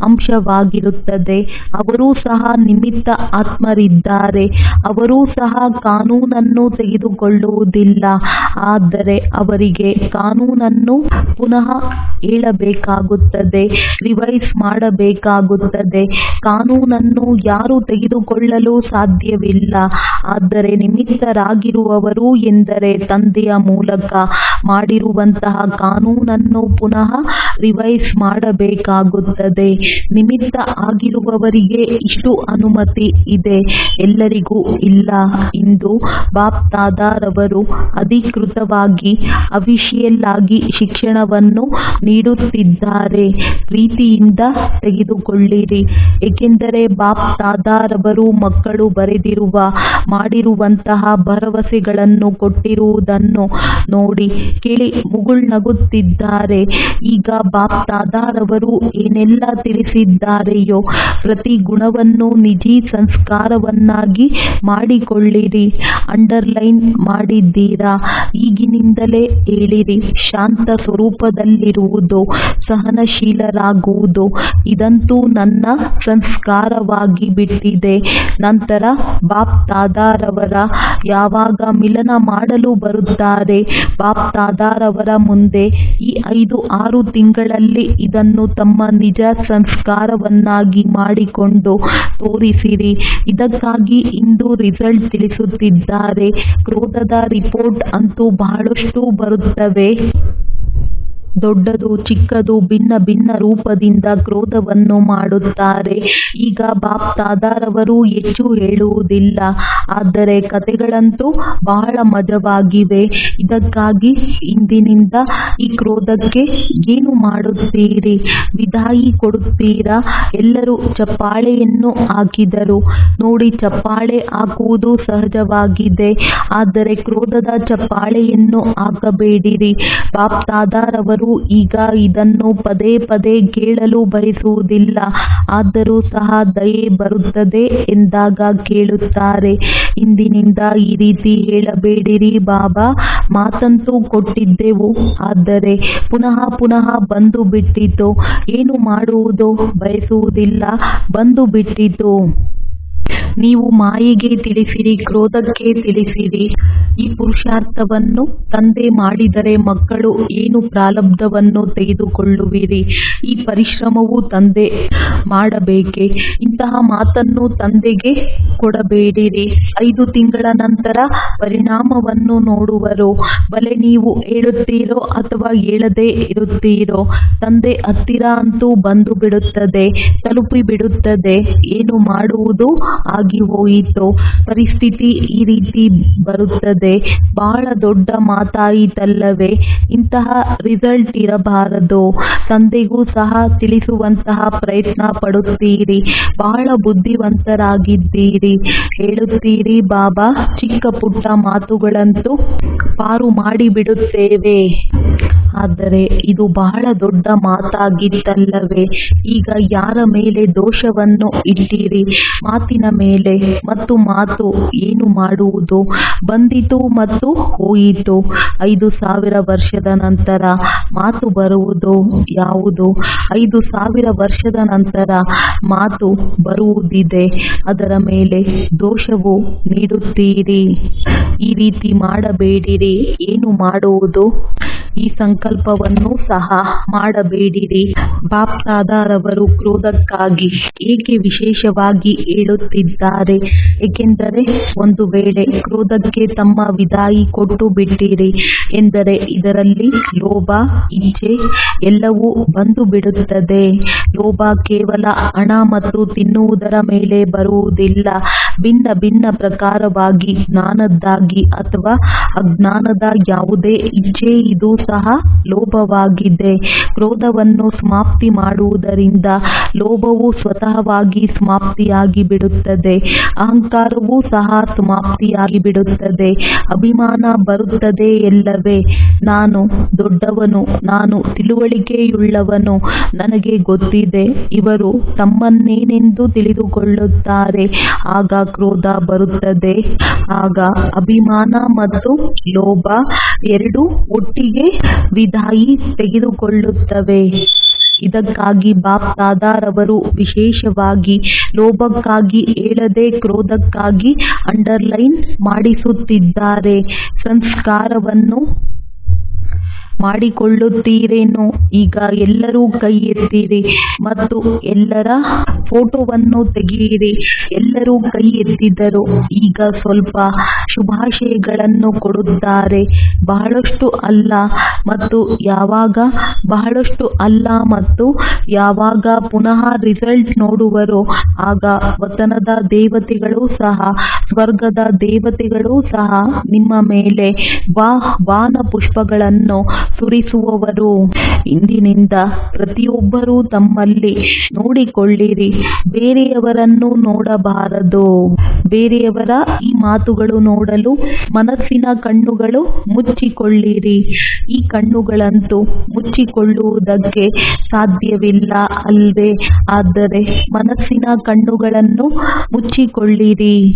ಅಂಶವಾಗಿರುತ್ತದೆ. ಅವರೂ ಸಹ ನಿಮಿತ್ತ ಆತ್ಮರಿದ್ದಾರೆ. ಅವರೂ ಸಹ ಕಾನೂನನ್ನು ತೆಗೆದುಕೊಳ್ಳುವುದಿಲ್ಲ. ಆದರೆ ಅವರಿಗೆ ಕಾನೂನನ್ನು ಪುನಃ ಹೇಳಬೇಕಾಗುತ್ತದೆ, ರಿವೈಸ್ ಮಾಡಬೇಕಾಗುತ್ತದೆ. ಕಾನೂನನ್ನು ಯಾರೂ ತೆಗೆದುಕೊಳ್ಳಲು ಸಾಧ್ಯವಿಲ್ಲ. ಆದರೆ ನಿಮಿತ್ತರಾಗಿರುವವರು ಎಂದರೆ ತಂದೆಯ ಮೂಲಕ ಮಾಡಿರುವಂತಹ ಕಾನೂನನ್ನು ಪುನಃ ರಿವೈಸ್ ಮಾಡಬೇಕಾಗುತ್ತದೆ. ನಿಮಿತ್ತ ಆಗಿರುವವರಿಗೆ ಇಷ್ಟು ಅನುಮತಿ ಇದೆ, ಎಲ್ಲರಿಗೂ ಇಲ್ಲ. ಇಂದು ಬಾಪ್ ದಾದಾರವರು ಅಧಿಕೃತವಾಗಿ, ಅಫಿಷಿಯಲ್ ಆಗಿ ಶಿಕ್ಷಣವನ್ನು ನೀಡುತ್ತಿದ್ದಾರೆ. ಪ್ರೀತಿಯಿಂದ ತೆಗೆದುಕೊಳ್ಳಿರಿ. ಏಕೆಂದರೆ ಬಾಪ್ ದಾದಾರವರು ಮಕ್ಕಳು ಬರೆದಿರುವ, ಮಾಡಿರುವಂತಹ ಭರವಸೆಗಳನ್ನು ಕೊಟ್ಟಿರುವುದನ್ನು ನೋಡಿ ಕೇಳಿ ಮುಗುಳ್ನಗುತ್ತಿದ್ದಾರೆ. ಈಗ ಬಾಪ್ ದಾದಾರವರು ಏನೆಲ್ಲ ತಿಳಿಸಿದ್ದಾರೆಯೋ ಪ್ರತಿ ಗುಣವನ್ನು ನಿಜಿ ಸಂಸ್ಕಾರವನ್ನಾಗಿ ಮಾಡಿಕೊಳ್ಳಿರಿ. ಅಂಡರ್ಲೈನ್ ಮಾಡಿದ್ದೀರಾ? ಈಗಿನಿಂದಲೇ ಹೇಳಿರಿ. ಶಾಂತ ಸ್ವರೂಪದಲ್ಲಿರುವುದು, ಸಹನಶೀಲರಾಗುವುದು, ಇದಂತೂ ನನ್ನ ಸಂಸ್ಕಾರವಾಗಿ ಬಿಟ್ಟಿದೆ. ನಂತರ ಬಾಪ್ ದಾದಾರವರ ಯಾವಾಗ ಮಿಲನ ಮಾಡಲು ಬರುತ್ತಾರೆ, ಬಾಪ್ ದಾದಾರವರ ಮುಂದೆ ಈ 5-6 ತಿಂಗಳಲ್ಲಿ ಇದನ್ನು ತಮ್ಮ ನಿಜ ಸಂಸ್ಕಾರವನ್ನಾಗಿ ಮಾಡಿಕೊಂಡು ತೋರಿಸಿರಿ. ಇದಕ್ಕಾಗಿ ಇಂದು ರಿಸಲ್ಟ್ ತಿಳಿಸುತ್ತಿದ್ದಾರೆ. ಕ್ರೋಧದ ರಿಪೋರ್ಟ್ ಅಂತೂ ಬಹಳಷ್ಟು ಬರುತ್ತವೆ. ದೊಡ್ಡದು, ಚಿಕ್ಕದು, ಭಿನ್ನ ಭಿನ್ನ ರೂಪದಿಂದ ಕ್ರೋಧವನ್ನು ಮಾಡುತ್ತಾರೆ. ಈಗ ಬಾಪ್ ದಾದಾರವರು ಹೆಚ್ಚು ಹೇಳುವುದಿಲ್ಲ, ಆದರೆ ಕಥೆಗಳಂತೂ ಬಹಳ ಮಜವಾಗಿವೆ. ಇದಕ್ಕಾಗಿ ಇಂದಿನಿಂದ ಈ ಕ್ರೋಧಕ್ಕೆ ಏನು ಮಾಡುತ್ತೀರಿ? ವಿದಾಯಿ ಕೊಡುತ್ತೀರಾ? ಎಲ್ಲರೂ ಚಪ್ಪಾಳೆಯನ್ನು ಹಾಕಿದರು. ನೋಡಿ, ಚಪ್ಪಾಳೆ ಹಾಕುವುದು ಸಹಜವಾಗಿದೆ, ಆದರೆ ಕ್ರೋಧದ ಚಪ್ಪಾಳೆಯನ್ನು ಹಾಕಬೇಡಿರಿ. ಬಾಪ್ ದಾದಾರವರು ಈಗ ಇದನ್ನು ಪದೇ ಪದೇ ಕೇಳಲು ಬಯಸುವುದಿಲ್ಲ. ಆದರೂ ಸಹ ದಯೆ ಬರುತ್ತದೆ ಎಂದಾಗ ಕೇಳುತ್ತಾರೆ. ಇಂದಿನಿಂದ ಈ ರೀತಿ ಹೇಳಬೇಡಿರಿ. ಬಾಬಾ, ಮಾತಂತೂ ಕೊಟ್ಟಿದ್ದೆವು, ಆದರೆ ಪುನಃ ಪುನಃ ಬಂದು ಬಿಟ್ಟಿತು. ಏನು ಮಾಡುವುದು? ಬಯಸುವುದಿಲ್ಲ, ಬಂದು ಬಿಟ್ಟಿತು. ನೀವು ಮಾಯೆಗೆ ತಿಳಿಸಿರಿ, ಕ್ರೋಧಕ್ಕೆ ತಿಳಿಸಿರಿ. ಈ ಪುರುಷಾರ್ಥವನ್ನು ತಂದೆ ಮಾಡಿದರೆ ಮಕ್ಕಳು ಏನು ಪ್ರಾರಬ್ಧವನ್ನು ತೆಗೆದುಕೊಳ್ಳುವಿರಿ? ಈ ಪರಿಶ್ರಮವು ತಂದೆ ಮಾಡಬೇಕೆ? ಇಂತಹ ಮಾತನ್ನು ತಂದೆಗೆ ಕೊಡಬೇಡಿರಿ. 5 ತಿಂಗಳ ನಂತರ ಪರಿಣಾಮವನ್ನು ನೋಡುವರು. ಭಲೆ ನೀವು ಹೇಳುತ್ತೀರೋ ಅಥವಾ ಹೇಳದೇ ಇರುತ್ತೀರೋ, ತಂದೆ ಹತ್ತಿರ ಅಂತೂ ಬಂದು ಬಿಡುತ್ತದೆ, ತಲುಪಿ ಬಿಡುತ್ತದೆ. ಏನು ಮಾಡುವುದು? ಆಗಿ ಹೋಯಿತು. ಪರಿಸ್ಥಿತಿ ಈ ರೀತಿ ಬರುತ್ತದೆ. ಬಹಳ ದೊಡ್ಡ ಮಾತಾಯಿತಲ್ಲವೇ? ಇಂತಹ ರಿಸಲ್ಟ್ ಇರಬಾರದು. ತಂದೆಗೂ ಸಹ ತಿಳಿಸುವಂತಹ ಪ್ರಯತ್ನ ಪಡುತ್ತೀರಿ. ಬಹಳ ಬುದ್ಧಿವಂತರಾಗಿದ್ದೀರಿ. ಹೇಳುತ್ತೀರಿ, ಬಾಬಾ, ಚಿಕ್ಕ ಪುಟ್ಟ ಮಾತುಗಳಂತೂ ಪಾರು ಮಾಡಿಬಿಡುತ್ತೇವೆ. ಆದರೆ ಇದು ಬಹಳ ದೊಡ್ಡ ಮಾತಾಗಿತ್ತಲ್ಲವೇ? ಈಗ ಯಾರ ಮೇಲೆ ದೋಷವನ್ನು ಇಟ್ಟಿರಿ? ಮಾತಿನ ಮೇಲೆ. ಮತ್ತು ಮಾತು ಏನು ಮಾಡುವುದು? ಬಂದಿತು ಮತ್ತು ಹೋಯಿತು. 5,000 ವರ್ಷದ ನಂತರ ಮಾತು ಬರುವುದು ಯಾವುದು? 5,000 ವರ್ಷದ ನಂತರ ಮಾತು ಬರುವುದಿದೆ, ಅದರ ಮೇಲೆ ದೋಷವು ನೀಡುತ್ತೀರಿ. ಈ ರೀತಿ ಮಾಡಬೇಡಿರಿ. ಏನು ಮಾಡುವುದು? ಈ ಸಂಕಲ್ಪವನ್ನು ಸಹ ಮಾಡಬೇಡಿರಿ. ಬಾಪ್ದಾದಾರವರು ಕ್ರೋಧಕ್ಕಾಗಿ ಏಕೆ ವಿಶೇಷವಾಗಿ ಹೇಳುತ್ತಿದ್ದಾರೆ? ಏಕೆಂದರೆ ಒಂದು ವೇಳೆ ಕ್ರೋಧಕ್ಕೆ ತಮ್ಮ ವಿದಾಯಿ ಕೊಟ್ಟು ಬಿಟ್ಟಿರಿ ಎಂದರೆ ಇದರಲ್ಲಿ ಲೋಭ, ಇಚ್ಛೆ ಎಲ್ಲವೂ ಬಂದು ಬಿಡುತ್ತದೆ. ಲೋಭ ಕೇವಲ ಹಣ ಮತ್ತು ತಿನ್ನುವುದರ ಮೇಲೆ ಬರುವುದಿಲ್ಲ. ಭಿನ್ನ ಭಿನ್ನ ಪ್ರಕಾರವಾಗಿ ಜ್ಞಾನದ್ದಾಗಿ ಅಥವಾ ಅಜ್ಞಾನದ ಯಾವುದೇ ಇಚ್ಛೆ ಇದು ಸಹ ಲೋಭವಾಗಿದೆ. ಕ್ರೋಧವನ್ನು ಸಮಾಪ್ತಿ ಮಾಡುವುದರಿಂದ ಲೋಭವು ಸ್ವತಃವಾಗಿ ಸಮಾಪ್ತಿಯಾಗಿ ಬಿಡುತ್ತದೆ. ಅಹಂಕಾರವೂ ಸಹ ಸಮಾಪ್ತಿಯಾಗಿ ಬಿಡುತ್ತದೆ. ಅಭಿಮಾನ ಬರುತ್ತದೆ ಎಲ್ಲವೇ? ನಾನು ದೊಡ್ಡವನು, ನಾನು ತಿಳುವಳಿಕೆಯುಳ್ಳವನು, ನನಗೆ ಗೊತ್ತಿದೆ. ಇವರು ತಮ್ಮನ್ನೇನೆಂದು ತಿಳಿದುಕೊಳ್ಳುತ್ತಾರೆ. ಆಗ ಕ್ರೋಧ ಬರುತ್ತದೆ. ಆಗ ಅಭಿಮಾನ ಮತ್ತು ಲೋಭ ಎರಡೂ ಒಟ್ಟಿಗೆ ವಿದಾಯಿ ತೆಗೆದುಕೊಳ್ಳುತ್ತವೆ. ಇದಕ್ಕಾಗಿ ಬಾಪ್ದಾದಾರವರು ವಿಶೇಷವಾಗಿ ಲೋಭಕ್ಕಾಗಿ ಹೇಳದೆ ಕ್ರೋಧಕ್ಕಾಗಿ ಅಂಡರ್ಲೈನ್ ಮಾಡಿಸುತ್ತಿದ್ದಾರೆ. ಸಂಸ್ಕಾರವನ್ನು ಮಾಡಿಕೊಳ್ಳುತ್ತೀರೇನೋ? ಈಗ ಎಲ್ಲರೂ ಕೈ ಎತ್ತಿರಿ ಮತ್ತು ಎಲ್ಲರ ಫೋಟೋವನ್ನು ತೆಗೆಯಿರಿ. ಎಲ್ಲರೂ ಕೈ ಎತ್ತಿದರು. ಈಗ ಸ್ವಲ್ಪ ಶುಭಾಶಯಗಳನ್ನು ಕೊಡುತ್ತಾರೆ. ಬಹಳಷ್ಟು ಅಲ್ಲ ಮತ್ತು ಯಾವಾಗ? ಬಹಳಷ್ಟು ಅಲ್ಲ ಮತ್ತು ಯಾವಾಗ ಪುನಃ ರಿಸಲ್ಟ್ ನೋಡುವರೋ ಆಗ ವತನದ ದೇವತೆಗಳು ಸಹ, ಸ್ವರ್ಗದ ದೇವತೆಗಳು ಸಹ ನಿಮ್ಮ ಮೇಲೆ ವಾಹನ ಪುಷ್ಪಗಳನ್ನು ಸುರಿಸುವವರು. ಇಂದಿನಿಂದ ಪ್ರತಿಯೊಬ್ಬರೂ ತಮ್ಮಲ್ಲಿ ನೋಡಿಕೊಳ್ಳಿರಿ, ಬೇರೆಯವರನ್ನು ನೋಡಬಾರದು. ಬೇರೆಯವರ ಈ ಮಾತುಗಳು ನೋಡಲು ಮನಸ್ಸಿನ ಕಣ್ಣುಗಳು ಮುಚ್ಚಿಕೊಳ್ಳಿರಿ. ಈ ಕಣ್ಣುಗಳಂತೂ ಮುಚ್ಚಿಕೊಳ್ಳುವುದಕ್ಕೆ ಸಾಧ್ಯವಿಲ್ಲ ಅಲ್ವೇ? ಆದರೆ ಮನಸ್ಸಿನ ಕಣ್ಣುಗಳನ್ನು ಮುಚ್ಚಿಕೊಳ್ಳಿರಿ.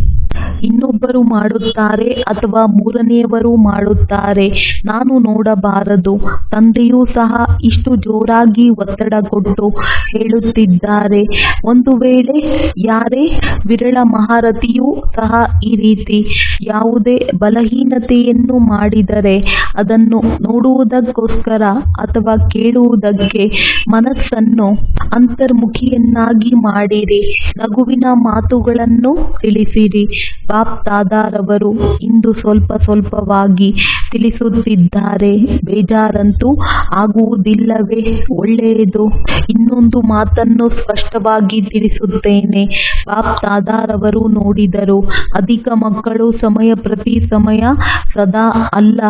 ಇನ್ನೊಬ್ಬರು ಮಾಡುತ್ತಾರೆ ಅಥವಾ ಮೂರನೆಯವರು ಮಾಡುತ್ತಾರೆ, ನಾನು ನೋಡಬಾರದು. ತಂದೆಯೂ ಸಹ ಇಷ್ಟು ಜೋರಾಗಿ ಒತ್ತಡ ಕೊಟ್ಟು ಹೇಳುತ್ತಿದ್ದಾರೆ. ಒಂದು ವೇಳೆ ಯಾರೇ ವಿರಳ ಮಹಾರಥಿಯೂ ಸಹ ಈ ರೀತಿ ಯಾವುದೇ ಬಲಹೀನತೆಯನ್ನು ಮಾಡಿದರೆ ಅದನ್ನು ನೋಡುವುದಕ್ಕೋಸ್ಕರ ಅಥವಾ ಕೇಳುವುದಕ್ಕೆ ಮನಸ್ಸನ್ನು ಅಂತರ್ಮುಖಿಯನ್ನಾಗಿ ಮಾಡಿರಿ. ನಗುವಿನ ಮಾತುಗಳನ್ನು ತಿಳಿಸಿರಿ. ಬಾಪ್ದಾದಾರವರು ಇಂದು ಸ್ವಲ್ಪ ಸ್ವಲ್ಪವಾಗಿ ತಿಳಿಸುತ್ತಿದ್ದಾರೆ. ಬೇಜಾರಂತೂ ಆಗುವುದಿಲ್ಲವೇ? ಒಳ್ಳೆಯದು. ಇನ್ನೊಂದು ಮಾತನ್ನು ಸ್ಪಷ್ಟವಾಗಿ ತಿಳಿಸುತ್ತೇನೆ. ಬಾಪ್ದಾದಾರವರು ನೋಡಿದರು. ಅಧಿಕ ಮಕ್ಕಳು ಪ್ರತಿ ಸಮಯ ಸದಾ ಅಲ್ಲ,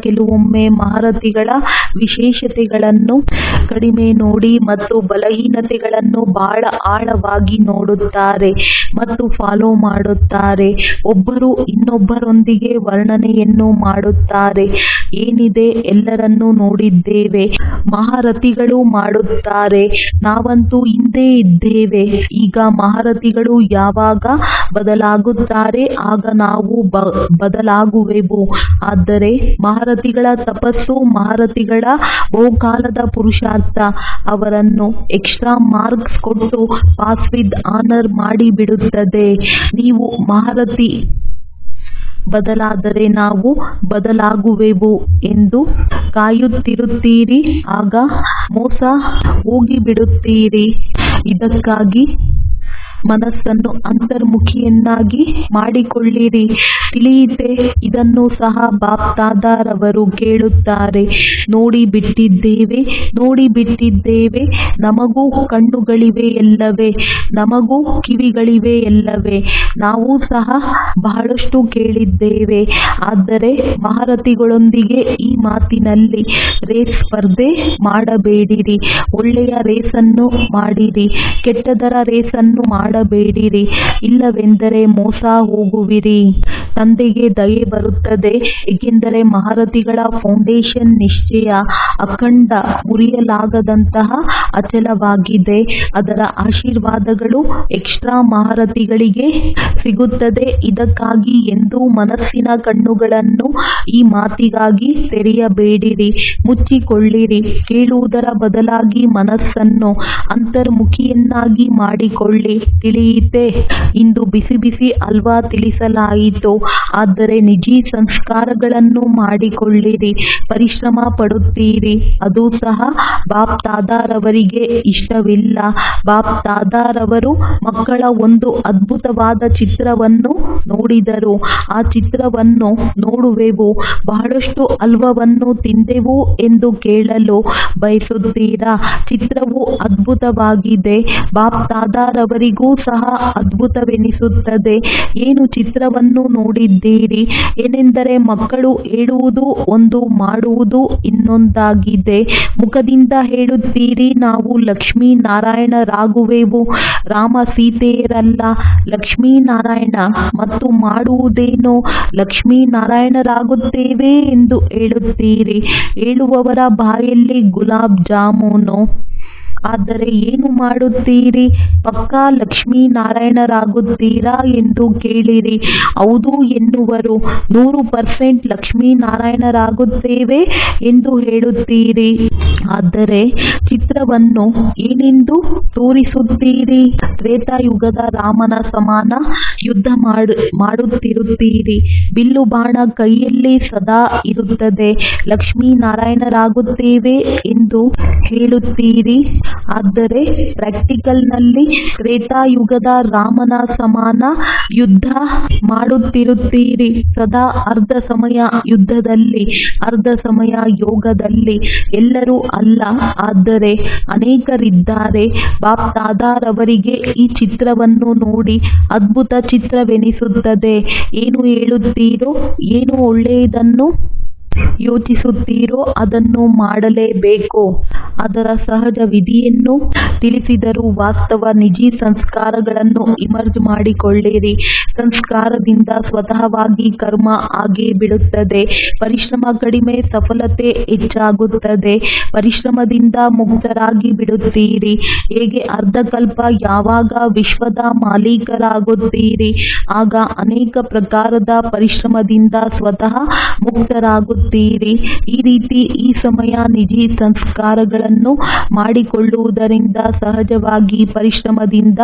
ಕೆಲವೊಮ್ಮೆ ಮಹಾರಥಿಗಳ ವಿಶೇಷತೆಗಳನ್ನು ಕಡಿಮೆ ನೋಡಿ ಮತ್ತು ಬಲಹೀನತೆಗಳನ್ನು ಬಹಳ ಆಳವಾಗಿ ನೋಡುತ್ತಾರೆ ಮತ್ತು ಫಾಲೋ ಮಾಡುತ್ತಾರೆ. ಒಬ್ಬರು ಇನ್ನೊಬ್ಬರೊಂದಿಗೆ ವರ್ಣನೆಯನ್ನು ಮಾಡುತ್ತಾರೆ. ಏನಿದೆ ಎಲ್ಲರನ್ನೂ ನೋಡಿದ್ದೇವೆ. ಮಹಾರಥಿಗಳು ಮಾಡುತ್ತಾರೆ. ನಾವಂತೂ ಹಿಂದೆ ಇದ್ದೇವೆ. ಈಗ ಮಹಾರಥಿಗಳು ಯಾವಾಗ ಬದಲಾಗುತ್ತಾರೆ ಆಗ ನಾವು ಬದಲಾಗುವೆವು. ಆದರೆ ಮಹಾರಥಿಗಳ ತಪಸ್ಸು, ಮಹಾರಥಿಗಳ ಬಹುಕಾಲದ ಪುರುಷಾರ್ಥ ಅವರನ್ನು ಎಕ್ಸ್ಟ್ರಾ ಮಾರ್ಕ್ಸ್ ಕೊಟ್ಟು ಪಾಸ್ ವಿತ್ ಆನರ್ ಮಾಡಿಬಿಡುತ್ತದೆ. ನೀವು ಮಹಾರಥಿ ಬದಲಾದರೆ ನಾವು ಬದಲಾಗುವೆವು ಎಂದು ಕಾಯುತ್ತಿರುತ್ತೀರಿ. ಆಗ ಮೋಸ ಹೋಗಿಬಿಡುತ್ತೀರಿ. ಇದಕ್ಕಾಗಿ ಮನಸ್ಸನ್ನು ಅಂತರ್ಮುಖಿಯನ್ನಾಗಿ ಮಾಡಿಕೊಳ್ಳಿರಿ. ತಿಳಿಯಿತೆ? ಇದನ್ನು ಸಹ ಬಾಪ್ದಾದಾರವರು ಕೇಳುತ್ತಾರೆ. ನೋಡಿಬಿಟ್ಟಿದ್ದೇವೆ. ನಮಗೂ ಕಣ್ಣುಗಳಿವೆ ಎಲ್ಲವೇ? ನಮಗೂ ಕಿವಿಗಳಿವೆ ಎಲ್ಲವೇ? ನಾವು ಸಹ ಬಹಳಷ್ಟು ಕೇಳಿದ್ದೇವೆ. ಆದರೆ ಮಹಾರಥಿಗಳೊಂದಿಗೆ ಈ ಮಾತಿನಲ್ಲಿ ರೇಸ್ ಸ್ಪರ್ಧೆ ಮಾಡಬೇಡಿರಿ. ಒಳ್ಳೆಯ ರೇಸನ್ನು ಮಾಡಿರಿ. ಕೆಟ್ಟದರ ರೇಸನ್ನು ಮಾಡಬೇಡಿರಿ, ಇಲ್ಲವೆಂದರೆ ಮೋಸ ಹೋಗುವಿರಿ. ತಂದೆಗೆ ದಯೆ ಬರುತ್ತದೆ, ಏಕೆಂದರೆ ಮಹಾರಥಿಗಳ ಫೌಂಡೇಶನ್ ನಿಶ್ಚಯ ಅಖಂಡ, ಮುರಿಯಲಾಗದಂತಹ ಅಚಲವಾಗಿದೆ. ಅದರ ಆಶೀರ್ವಾದಗಳು ಎಕ್ಸ್ಟ್ರಾ ಮಹಾರಥಿಗಳಿಗೆ ಸಿಗುತ್ತದೆ. ಇದಕ್ಕಾಗಿ ಎಂದೂ ಮನಸ್ಸಿನ ಕಣ್ಣುಗಳನ್ನು ಈ ಮಾತಿಗಾಗಿ ತೆರೆಯಬೇಡಿರಿ, ಮುಚ್ಚಿಕೊಳ್ಳಿರಿ. ಕೇಳುವುದರ ಬದಲಾಗಿ ಮನಸ್ಸನ್ನು ಅಂತರ್ಮುಖಿಯನ್ನಾಗಿ ಮಾಡಿಕೊಳ್ಳಿ. ತಿಳಿಯಿತೆ? ಇಂದು ಬಿಸಿ ಬಿಸಿ ಹಲ್ವಾ ತಿಳಿಸಲಾಯಿತು, ಆದರೆ ನಿಜಿ ಸಂಸ್ಕಾರಗಳನ್ನು ಮಾಡಿಕೊಳ್ಳಿರಿ. ಪರಿಶ್ರಮ ಪಡುತ್ತೀರಿ, ಅದು ಸಹ ಬಾಪ್ ದಾದಾರವರಿಗೆ ಇಷ್ಟವಿಲ್ಲ. ಬಾಪ್ ದಾದಾರವರು ಮಕ್ಕಳ ಒಂದು ಅದ್ಭುತವಾದ ಚಿತ್ರವನ್ನು ನೋಡಿದರು. ಆ ಚಿತ್ರವನ್ನು ನೋಡುವೆವು, ಬಹಳಷ್ಟು ಹಲ್ವವನ್ನು ತಿಂದೆವು ಎಂದು ಕೇಳಲು ಬಯಸುತ್ತೀರಾ? ಚಿತ್ರವು ಅದ್ಭುತವಾಗಿದೆ. ಬಾಪ್ ದಾದಾರವರಿಗೂ ಸಹ ಅದ್ಭುತವೆನಿಸುತ್ತದೆ. ಏನು ಚಿತ್ರವನ್ನು ನೋಡಿದ್ದೀರಿ? ಏನೆಂದರೆ ಮಕ್ಕಳು ಹೇಳುವುದು ಒಂದು, ಮಾಡುವುದು ಇನ್ನೊಂದಾಗಿದೆ. ಮುಖದಿಂದ ಹೇಳುತ್ತೀರಿ, ನಾವು ಲಕ್ಷ್ಮೀನಾರಾಯಣರಾಗುವೆವು, ರಾಮ ಸೀತೆಯರಲ್ಲ, ಲಕ್ಷ್ಮೀನಾರಾಯಣ. ಮತ್ತು ಮಾಡುವುದೇನು? ಲಕ್ಷ್ಮೀನಾರಾಯಣರಾಗುತ್ತೇವೆ ಎಂದು ಹೇಳುತ್ತೀರಿ. ಹೇಳುವವರ ಬಾಯಲ್ಲಿ ಗುಲಾಬ್ ಜಾಮೂನು. ಆದರೆ ಏನು ಮಾಡುತ್ತೀರಿ? ಪಕ್ಕಾ ಲಕ್ಷ್ಮೀನಾರಾಯಣರಾಗುತ್ತೀರಾ ಎಂದು ಕೇಳಿರಿ. ಹೌದು ಎನ್ನುವರು. 100% ಲಕ್ಷ್ಮೀನಾರಾಯಣರಾಗುತ್ತೇವೆ ಎಂದು ಹೇಳುತ್ತೀರಿ. ಆದರೆ ಚಿತ್ರವನ್ನು ಏನೆಂದು ತೋರಿಸುತ್ತೀರಿ? ತ್ರೇತಾಯುಗದ ರಾಮನ ಸಮಾನ ಯುದ್ಧ ಮಾಡುತ್ತಿರುತ್ತೀರಿ. ಬಿಲ್ಲು ಬಾಣ ಕೈಯಲ್ಲಿ ಸದಾ ಇರುತ್ತದೆ. ಲಕ್ಷ್ಮೀನಾರಾಯಣರಾಗುತ್ತೇವೆ ಎಂದು ಹೇಳುತ್ತೀರಿ. ಆದರೆ ಪ್ರಾಕ್ಟಿಕಲ್ನಲ್ಲಿ ತ್ರೇತಾಯುಗದ ರಾಮನ ಸಮಾನ ಯುದ್ಧ ಮಾಡುತ್ತಿರುತ್ತೀರಿ. ಸದಾ ಅರ್ಧ ಸಮಯ ಯುದ್ಧದಲ್ಲಿ, ಅರ್ಧ ಸಮಯ ಯೋಗದಲ್ಲಿ. ಎಲ್ಲರೂ ಅಲ್ಲ, ಆದರೆ ಅನೇಕರಿದ್ದಾರೆ. ಬಾಪ್ ದಾದಾರವರಿಗೆ ಈ ಚಿತ್ರವನ್ನು ನೋಡಿ ಅದ್ಭುತ ಚಿತ್ರವೆನಿಸುತ್ತದೆ. ಏನು ಹೇಳುತ್ತೀರೋ, ಏನು ಒಳ್ಳೆಯದನ್ನು ಯೋಚಿಸುತ್ತೀರೋ ಅದನ್ನು ಮಾಡಲೇಬೇಕು. ಅದರ ಸಹಜ ವಿಧಿಯನ್ನು ತಿಳಿಸಿದರು. ವಾಸ್ತವ ನಿಜಿ ಸಂಸ್ಕಾರಗಳನ್ನು ಇಮರ್ಜ್ ಮಾಡಿಕೊಳ್ಳಿರಿ. ಸಂಸ್ಕಾರದಿಂದ ಸ್ವತಃವಾಗಿ ಕರ್ಮ ಆಗೇ ಬಿಡುತ್ತದೆ. ಪರಿಶ್ರಮ ಕಡಿಮೆ, ಸಫಲತೆ ಹೆಚ್ಚಾಗುತ್ತದೆ. ಪರಿಶ್ರಮದಿಂದ ಮುಕ್ತರಾಗಿ ಬಿಡುತ್ತೀರಿ. ಹೇಗೆ ಅರ್ಧಕಲ್ಪ? ಯಾವಾಗ ವಿಶ್ವದ ಮಾಲೀಕರಾಗುತ್ತೀರಿ, ಆಗ ಅನೇಕ ಪ್ರಕಾರದ ಪರಿಶ್ರಮದಿಂದ ಸ್ವತಃ ಮುಕ್ತರಾಗುತ್ತೀರಿ. ಈ ರೀತಿ ಈ ಸಮಯ ನಿಜಿ ಸಂಸ್ಕಾರಗಳನ್ನು ಮಾಡಿಕೊಳ್ಳುವುದರಿಂದ ಸಹಜವಾಗಿ ಪರಿಶ್ರಮದಿಂದ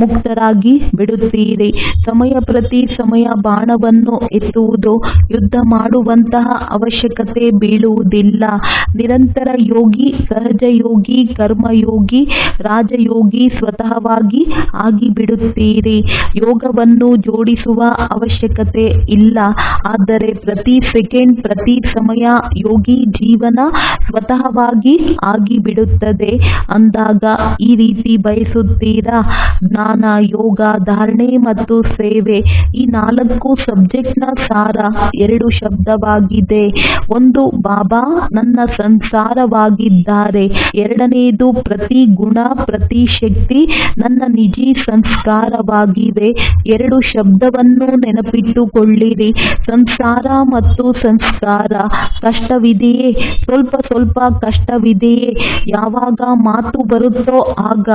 ಮುಕ್ತರಾಗಿ ಬಿಡುತ್ತೀರಿ. ಸಮಯ ಪ್ರತಿ ಸಮಯ ಬಾಣವನ್ನು ಎತ್ತುವುದು, ಯುದ್ಧ ಮಾಡುವಂತಹ ಅವಶ್ಯಕತೆ ಬೀಳುವುದಿಲ್ಲ. ನಿರಂತರ ಯೋಗಿ, ಸಹಜ ಯೋಗಿ, ಕರ್ಮಯೋಗಿ, ರಾಜಯೋಗಿ ಸ್ವತಃವಾಗಿ ಆಗಿಬಿಡುತ್ತೀರಿ. ಯೋಗವನ್ನು ಜೋಡಿಸುವ ಅವಶ್ಯಕತೆ ಇಲ್ಲ. ಆದರೆ ಪ್ರತಿ ಸೆಕೆಂಡ್, ಪ್ರತಿ ಸಮಯ ಯೋಗಿ ಜೀವನ ಸ್ವತಃವಾಗಿ ಆಗಿಬಿಡುತ್ತದೆ. ಅಂದಾಗ ಈ ರೀತಿ ಬಯಸುತ್ತೀರಾ? ಜ್ಞಾನ, ಯೋಗ, ಧಾರಣೆ ಮತ್ತು ಸೇವೆ, ಈ 4 ಸಬ್ಜೆಕ್ಟ್ನ ಸಾರ 2 ಶಬ್ದವಾಗಿದೆ. ಒಂದು, ಬಾಬಾ ನನ್ನ ಸಂಸಾರವಾಗಿದ್ದಾರೆ. ಎರಡನೆಯದು, ಪ್ರತಿ ಗುಣ, ಪ್ರತಿ ಶಕ್ತಿ ನನ್ನ ನಿಜಿ ಸಂಸ್ಕಾರವಾಗಿವೆ. 2 ಶಬ್ದವನ್ನು ನೆನಪಿಟ್ಟುಕೊಳ್ಳಿರಿ. ಸಂಸಾರ ಮತ್ತು ಸಂಸ್ಕಾರ. ಕಷ್ಟವಿದೆಯೇ? ಸ್ವಲ್ಪ ಸ್ವಲ್ಪ ಕಷ್ಟವಿದೆಯೇ? ಯಾವಾಗ ಮಾತು ಬರುತ್ತೋ ಆಗ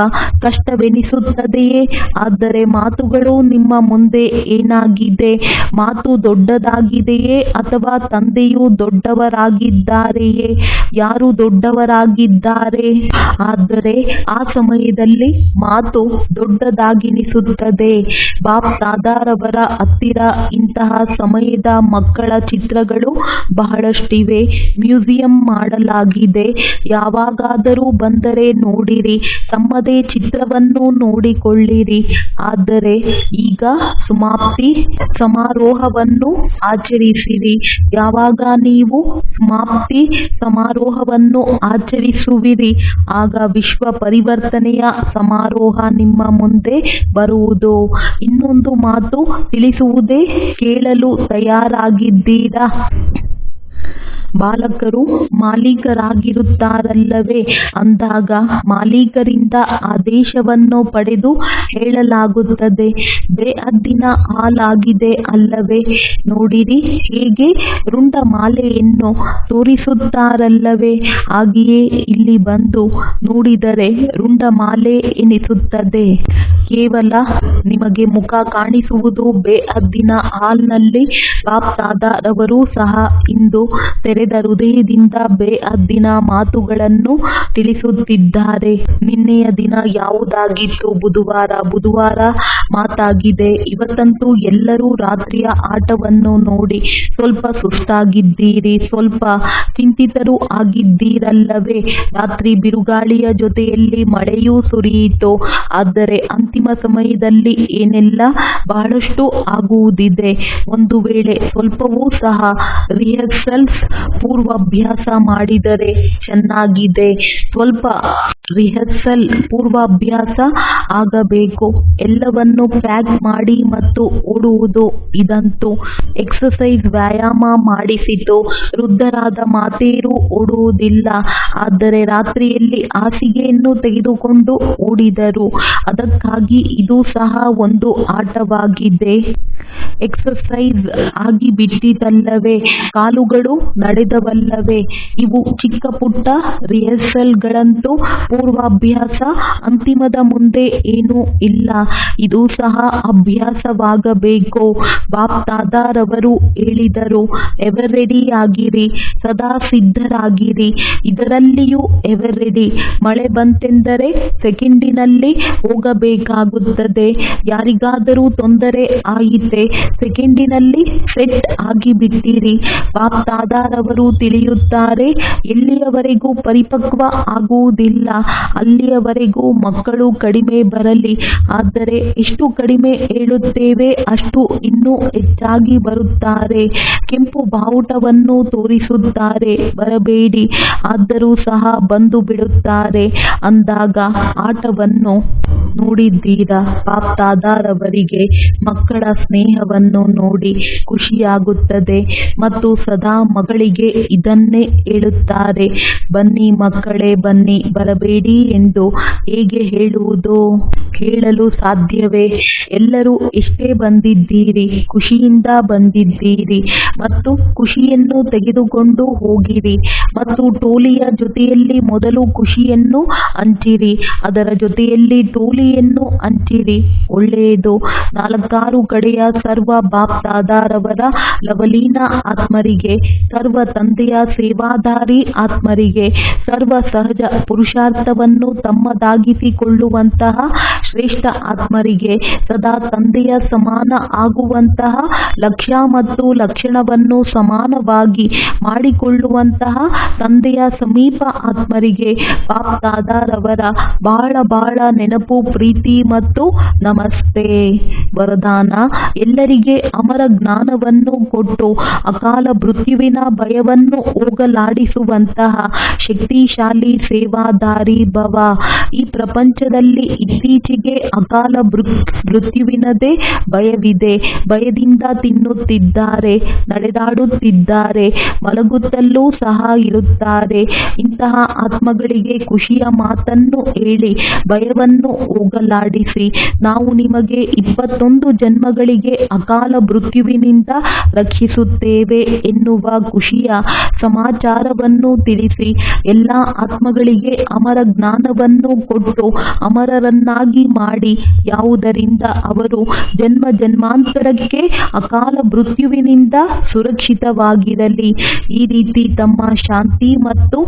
ಕಷ್ಟವೆನಿಸುತ್ತದೆಯೇ? ಆದರೆ ಮಾತುಗಳು ನಿಮ್ಮ ಮುಂದೆ ಏನಾಗಿದೆ? ಮಾತು ದೊಡ್ಡದಾಗಿದೆಯೇ ಅಥವಾ ತಂದೆಯು ದೊಡ್ಡವರಾಗಿದ್ದಾರೆಯೇ? ಯಾರು ದೊಡ್ಡವರಾಗಿದ್ದಾರೆ? ಆದರೆ ಆ ಸಮಯದಲ್ಲಿ ಮಾತು ದೊಡ್ಡದಾಗಿನಿಸುತ್ತದೆ. ಬಾಪ್ ದಾದಾರವರ ಹತ್ತಿರ ಇಂತಹ ಸಮಯದ ಮಕ್ಕಳ ಚಿತ್ರಗಳು ಬಹಳಷ್ಟಿವೆ. ಮ್ಯೂಸಿಯಂ ಮಾಡಲಾಗಿದೆ. ಯಾವಾಗಾದರೂ ಬಂದರೆ ನೋಡಿರಿ. ತಮ್ಮದೇ ಚಿತ್ರವನ್ನು ನೋಡಿಕೊಳ್ಳಿರಿ. ಆದರೆ ಈಗ ಸಮಾಪ್ತಿ ಸಮಾರೋಹವನ್ನು ಆಚರಿಸಿರಿ. ಯಾವಾಗ ನೀವು ಸಮಾಪ್ತಿ ಸಮಾರೋಹವನ್ನು ಆಚರಿಸುವಿರಿ, ಆಗ ವಿಶ್ವ ಪರಿವರ್ತನೆಯ ಸಮಾರೋಹ ನಿಮ್ಮ ಮುಂದೆ ಬರುವುದು. ಇನ್ನೊಂದು ಮಾತು ತಿಳಿಸುವುದೇ? ಕೇಳಲು ತಯಾರಾಗಿದ್ದೀರಾ? ಬಾಲಕರು ಮಾಲೀಕರಾಗಿರುತ್ತಾರಲ್ಲವೇ ಅಂದಾಗ ಮಾಲೀಕರಿಂದ ಆದೇಶವನ್ನು ಪಡೆದು ಹೇಳಲಾಗುತ್ತದೆ, ಬೇಅದ್ದಿನ ಹಾಲಾಗಿದೆ ಅಲ್ಲವೇ, ನೋಡಿರಿ ಹೇಗೆ ರುಂಡಮಾಲೆಯನ್ನು ತೋರಿಸುತ್ತಾರಲ್ಲವೇ, ಹಾಗೆಯೇ ಇಲ್ಲಿ ಬಂದು ನೋಡಿದರೆ ರುಂಡಮಾಲೆ ಎನಿಸುತ್ತದೆ. ಕೇವಲ ನಿಮಗೆ ಮುಖ ಕಾಣಿಸುವುದು ಬೇಅದ್ದಿನ ಹಾಲ್ನಲ್ಲಿ. ಬಾಪ್ದಾದರವರು ಸಹ ಇಂದು ತೆರೆದ ಹೃದಯದಿಂದ ಬೇಅದ್ದಿನ ಮಾತುಗಳನ್ನು ತಿಳಿಸುತ್ತಿದ್ದಾರೆ. ನಿನ್ನೆಯ ದಿನ ಯಾವುದಾಗಿತ್ತು? ಬುಧವಾರ ಮಾತಾಗಿದೆ. ಇವತ್ತಂತೂ ಎಲ್ಲರೂ ರಾತ್ರಿಯ ಆಟವನ್ನು ನೋಡಿ ಸ್ವಲ್ಪ ಸುಸ್ತಾಗಿದ್ದೀರಿ, ಸ್ವಲ್ಪ ಚಿಂತಿತರೂ ಆಗಿದ್ದೀರಲ್ಲವೇ. ರಾತ್ರಿ ಬಿರುಗಾಳಿಯ ಜೊತೆಯಲ್ಲಿ ಮಳೆಯೂ ಸುರಿಯಿತು. ಆದರೆ ಅಂತಿಮ ಸಮಯದಲ್ಲಿ ಏನೆಲ್ಲ ಬಹಳಷ್ಟು ಆಗುವುದಿದೆ. ಒಂದು ವೇಳೆ ಸ್ವಲ್ಪವೂ ಸಹ ರಿಹರ್ಸಲ್ಸ್ ಪೂರ್ವಾಭ್ಯಾಸ ಮಾಡಿದರೆ ಚೆನ್ನಾಗಿದೆ. ಸ್ವಲ್ಪ ರಿಹರ್ಸಲ್ ಪೂರ್ವಾಭ್ಯಾಸ ಆಗಬೇಕು. ಎಲ್ಲವನ್ನು ಪ್ಯಾಕ್ ಮಾಡಿ ಮತ್ತು ಓಡುವುದು, ಇದಂತೂ ಎಕ್ಸಸೈಸ್ ವ್ಯಾಯಾಮ ಮಾಡಿಸಿತು. ವೃದ್ಧರಾದ ಮಾತೆಯರು ಓಡುವುದಿಲ್ಲ, ಆದರೆ ರಾತ್ರಿಯಲ್ಲಿ ಹಾಸಿಗೆಯನ್ನು ತೆಗೆದುಕೊಂಡು ಓಡಿದರು. ಅದಕ್ಕಾಗಿ ಇದು ಸಹ ಒಂದು ಆಟವಾಗಿದೆ. ಎಕ್ಸಸೈಸ್ ಆಗಿಬಿಟ್ಟಿತಲ್ಲವೇ, ಕಾಲುಗಳು ನಡೆದವಲ್ಲವೇ. ಇವು ಚಿಕ್ಕ ಪುಟ್ಟ ರಿಹರ್ಸಲ್ಗಳಂತೂ ಪೂರ್ವಾಭ್ಯಾಸ. ಅಂತಿಮದ ಮುಂದೆ ಏನೂ ಇಲ್ಲ. ಇದು ಸಹ ಅಭ್ಯಾಸವಾಗಬೇಕು. ಬಾಪ್ದಾದರವರು ಹೇಳಿದರು, ಎವರ್ ರೆಡಿ ಆಗಿರಿ, ಸದಾ ಸಿದ್ಧರಾಗಿರಿ. ಇದರಲ್ಲಿಯೂ ಎವರ್ ರೆಡಿ. ಮಳೆ ಬಂತೆಂದರೆ ಸೆಕೆಂಡಿನಲ್ಲಿ ಹೋಗಬೇಕಾಗುತ್ತದೆ. ಯಾರಿಗಾದರೂ ತೊಂದರೆ ಆಯಿತೆ, ಸೆಕೆಂಡಿನಲ್ಲಿ ಸೆಟ್ ಆಗಿಬಿಟ್ಟಿರಿ. ಬಾಪ್ದಾದರವರು ತಿಳಿಯುತ್ತಾರೆ, ಎಲ್ಲಿಯವರೆಗೂ ಪರಿಪಕ್ವ ಆಗುವುದಿಲ್ಲ ಅಲ್ಲಿಯವರೆಗೂ ಮಕ್ಕಳು ಕಡಿಮೆ ಬರಲಿ. ಆದರೆ ಎಷ್ಟು ಕಡಿಮೆ ಹೇಳುತ್ತೇವೆ ಅಷ್ಟು ಇನ್ನೂ ಹೆಚ್ಚಾಗಿ ಬರುತ್ತಾರೆ. ಕೆಂಪು ಬಾವುಟವನ್ನು ತೋರಿಸುತ್ತಾರೆ, ಬರಬೇಡಿ, ಆದರೂ ಸಹ ಬಂದು ಬಿಡುತ್ತಾರೆ. ಅಂದಾಗ ಆಟವನ್ನು ನೋಡಿದ್ದೀರಾ? ಬಾಪ್ದಾದರವರಿಗೆ ಮಕ್ಕಳ ಸ್ನೇಹವನ್ನು ನೋಡಿ ಖುಷಿಯಾಗುತ್ತದೆ ಮತ್ತು ಸದಾ ಮಗಳಿಗೆ ಇದನ್ನೇ ಹೇಳುತ್ತಾರೆ, ಬನ್ನಿ ಮಕ್ಕಳೇ ಬನ್ನಿ, ಬರಬೇಡಿ ಎಂದು ಹೇಗೆ ಹೇಳುವುದು? ಹೇಳಲು ಸಾಧ್ಯವೇ? ಎಲ್ಲರೂ ಎಷ್ಟೇ ಬಂದಿದ್ದೀರಿ, ಖುಷಿಯಿಂದ ಬಂದಿದ್ದೀರಿ ಮತ್ತು ಖುಷಿಯನ್ನು ತೆಗೆದುಕೊಂಡು ಹೋಗಿರಿ ಮತ್ತು ಟೋಲಿಯ ಜೊತೆಯಲ್ಲಿ ಮೊದಲು ಖುಷಿಯನ್ನು ಹಂಚಿರಿ, ಅದರ ಜೊತೆಯಲ್ಲಿ ಟೋಲಿಯನ್ನು ಹಂಚಿರಿ. ಒಳ್ಳೆಯದು. 4 ಕಡೆಯ ಸರ್ವ ಬಾಪ್ದಾದರವರ ಲವಲೀನ ಆತ್ಮರಿಗೆ, ಸರ್ವ ತಂದೆಯ ಸೇವಾದಾರಿ ಆತ್ಮರಿಗೆ, ಸರ್ವ ಸಹಜ ಪುರುಷಾರ್ಥವನ್ನು ತಮ್ಮದಾಗಿಸಿಕೊಳ್ಳುವಂತಹ ಶ್ರೇಷ್ಠ ಆತ್ಮರಿಗೆ, ಸದಾ ತಂದೆಯ ಸಮಾನ ಆಗುವಂತಹ ಲಕ್ಷ್ಯ ಮತ್ತು ಲಕ್ಷಣವನ್ನು ಸಮಾನವಾಗಿ ಮಾಡಿಕೊಳ್ಳುವಂತಹ ತಂದೆಯ ಸಮೀಪ ಆತ್ಮರಿಗೆ ಬಾಪ್ದಾದರವರ ಬಹಳ ನೆನಪು, ಪ್ರೀತಿ ಮತ್ತು ನಮಸ್ತೆ. ವರದಾನ: ಎಲ್ಲರಿಗೆ ಅಮರ ಜ್ಞಾನವನ್ನು ಕೊಟ್ಟು ಅಕಾಲ ಮೃತ್ಯುವಿನ ಭಯವನ್ನು ಹೋಗಲಾಡಿಸುವಂತಹ ಶಕ್ತಿಶಾಲಿ ಸೇವಾದಾರಿ ಭವ. ಈ ಪ್ರಪಂಚದಲ್ಲಿ ಇತ್ತೀಚೆಗೆ ಅಕಾಲ ಮೃತ್ಯುವಿನದೇ ಭಯವಿದೆ. ಭಯದಿಂದ ತಿನ್ನುತ್ತಿದ್ದಾರೆ, ನಡೆದಾಡುತ್ತಿದ್ದಾರೆ, ಮಲಗುತ್ತಲೂ ಸಹ ಇರುತ್ತಾರೆ. ಇಂತಹ ಆತ್ಮಗಳಿಗೆ ಖುಷಿಯ ಮಾತನ್ನು ಹೇಳಿ ಭಯವನ್ನು ಹೋಗಲಾಡಿಸಿ. ನಾವು ನಿಮಗೆ 21 ಜನ್ಮಗಳಿಗೆ ಅಕಾಲ ಮೃತ್ಯುವಿನಿಂದ ರಕ್ಷಿಸುತ್ತೇವೆ ಎನ್ನುವ ಖುಷಿಯ ಸಮಾಚಾರವನ್ನು ತಿಳಿಸಿ. ಎಲ್ಲ ಆತ್ಮಗಳಿಗೆ ಅಮರ ಜ್ಞಾನವನ್ನು ಕೊಟ್ಟು ಅಮರರನ್ನಾಗಿ ಮಾಡಿ, ಯಾವುದರಿಂದ ಅವರು ಜನ್ಮ ಜನ್ಮಾಂತರಕ್ಕೆ ಅಕಾಲ ಮೃತ್ಯುವಿನಿಂದ ಸುರಕ್ಷಿತವಾಗಿರಲಿ. ಈ ರೀತಿ ತಮ್ಮ ಶಾಂತಿ ಮತ್ತು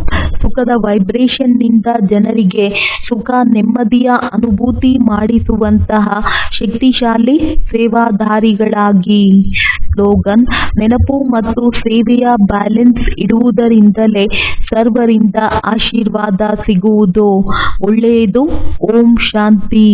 ಸುಖದ ವೈಬ್ರೇಷನ್ನಿಂದ ಜನರಿಗೆ ಸುಖ ನೆಮ್ಮದಿಯ ಅನುಭೂತಿ ಮಾಡಿಸುವಂತಹ ಶಕ್ತಿಶಾಲಿ ಸೇವಾದಾರಿಗಳಾಗಿ. ಸ್ಲೋಗನ್: ನೆನಪು ಮತ್ತು ಸೇವೆಯ ಬ್ಯಾಲೆನ್ಸ್ ಇಡುವುದರಿಂದಲೇ ಸರ್ವರಿಂದ ಆಶೀರ್ವಾದ ಸಿಗುವುದು. ಒಳ್ಳೆಯದು. ಓಂ ಶಾಂತಿ.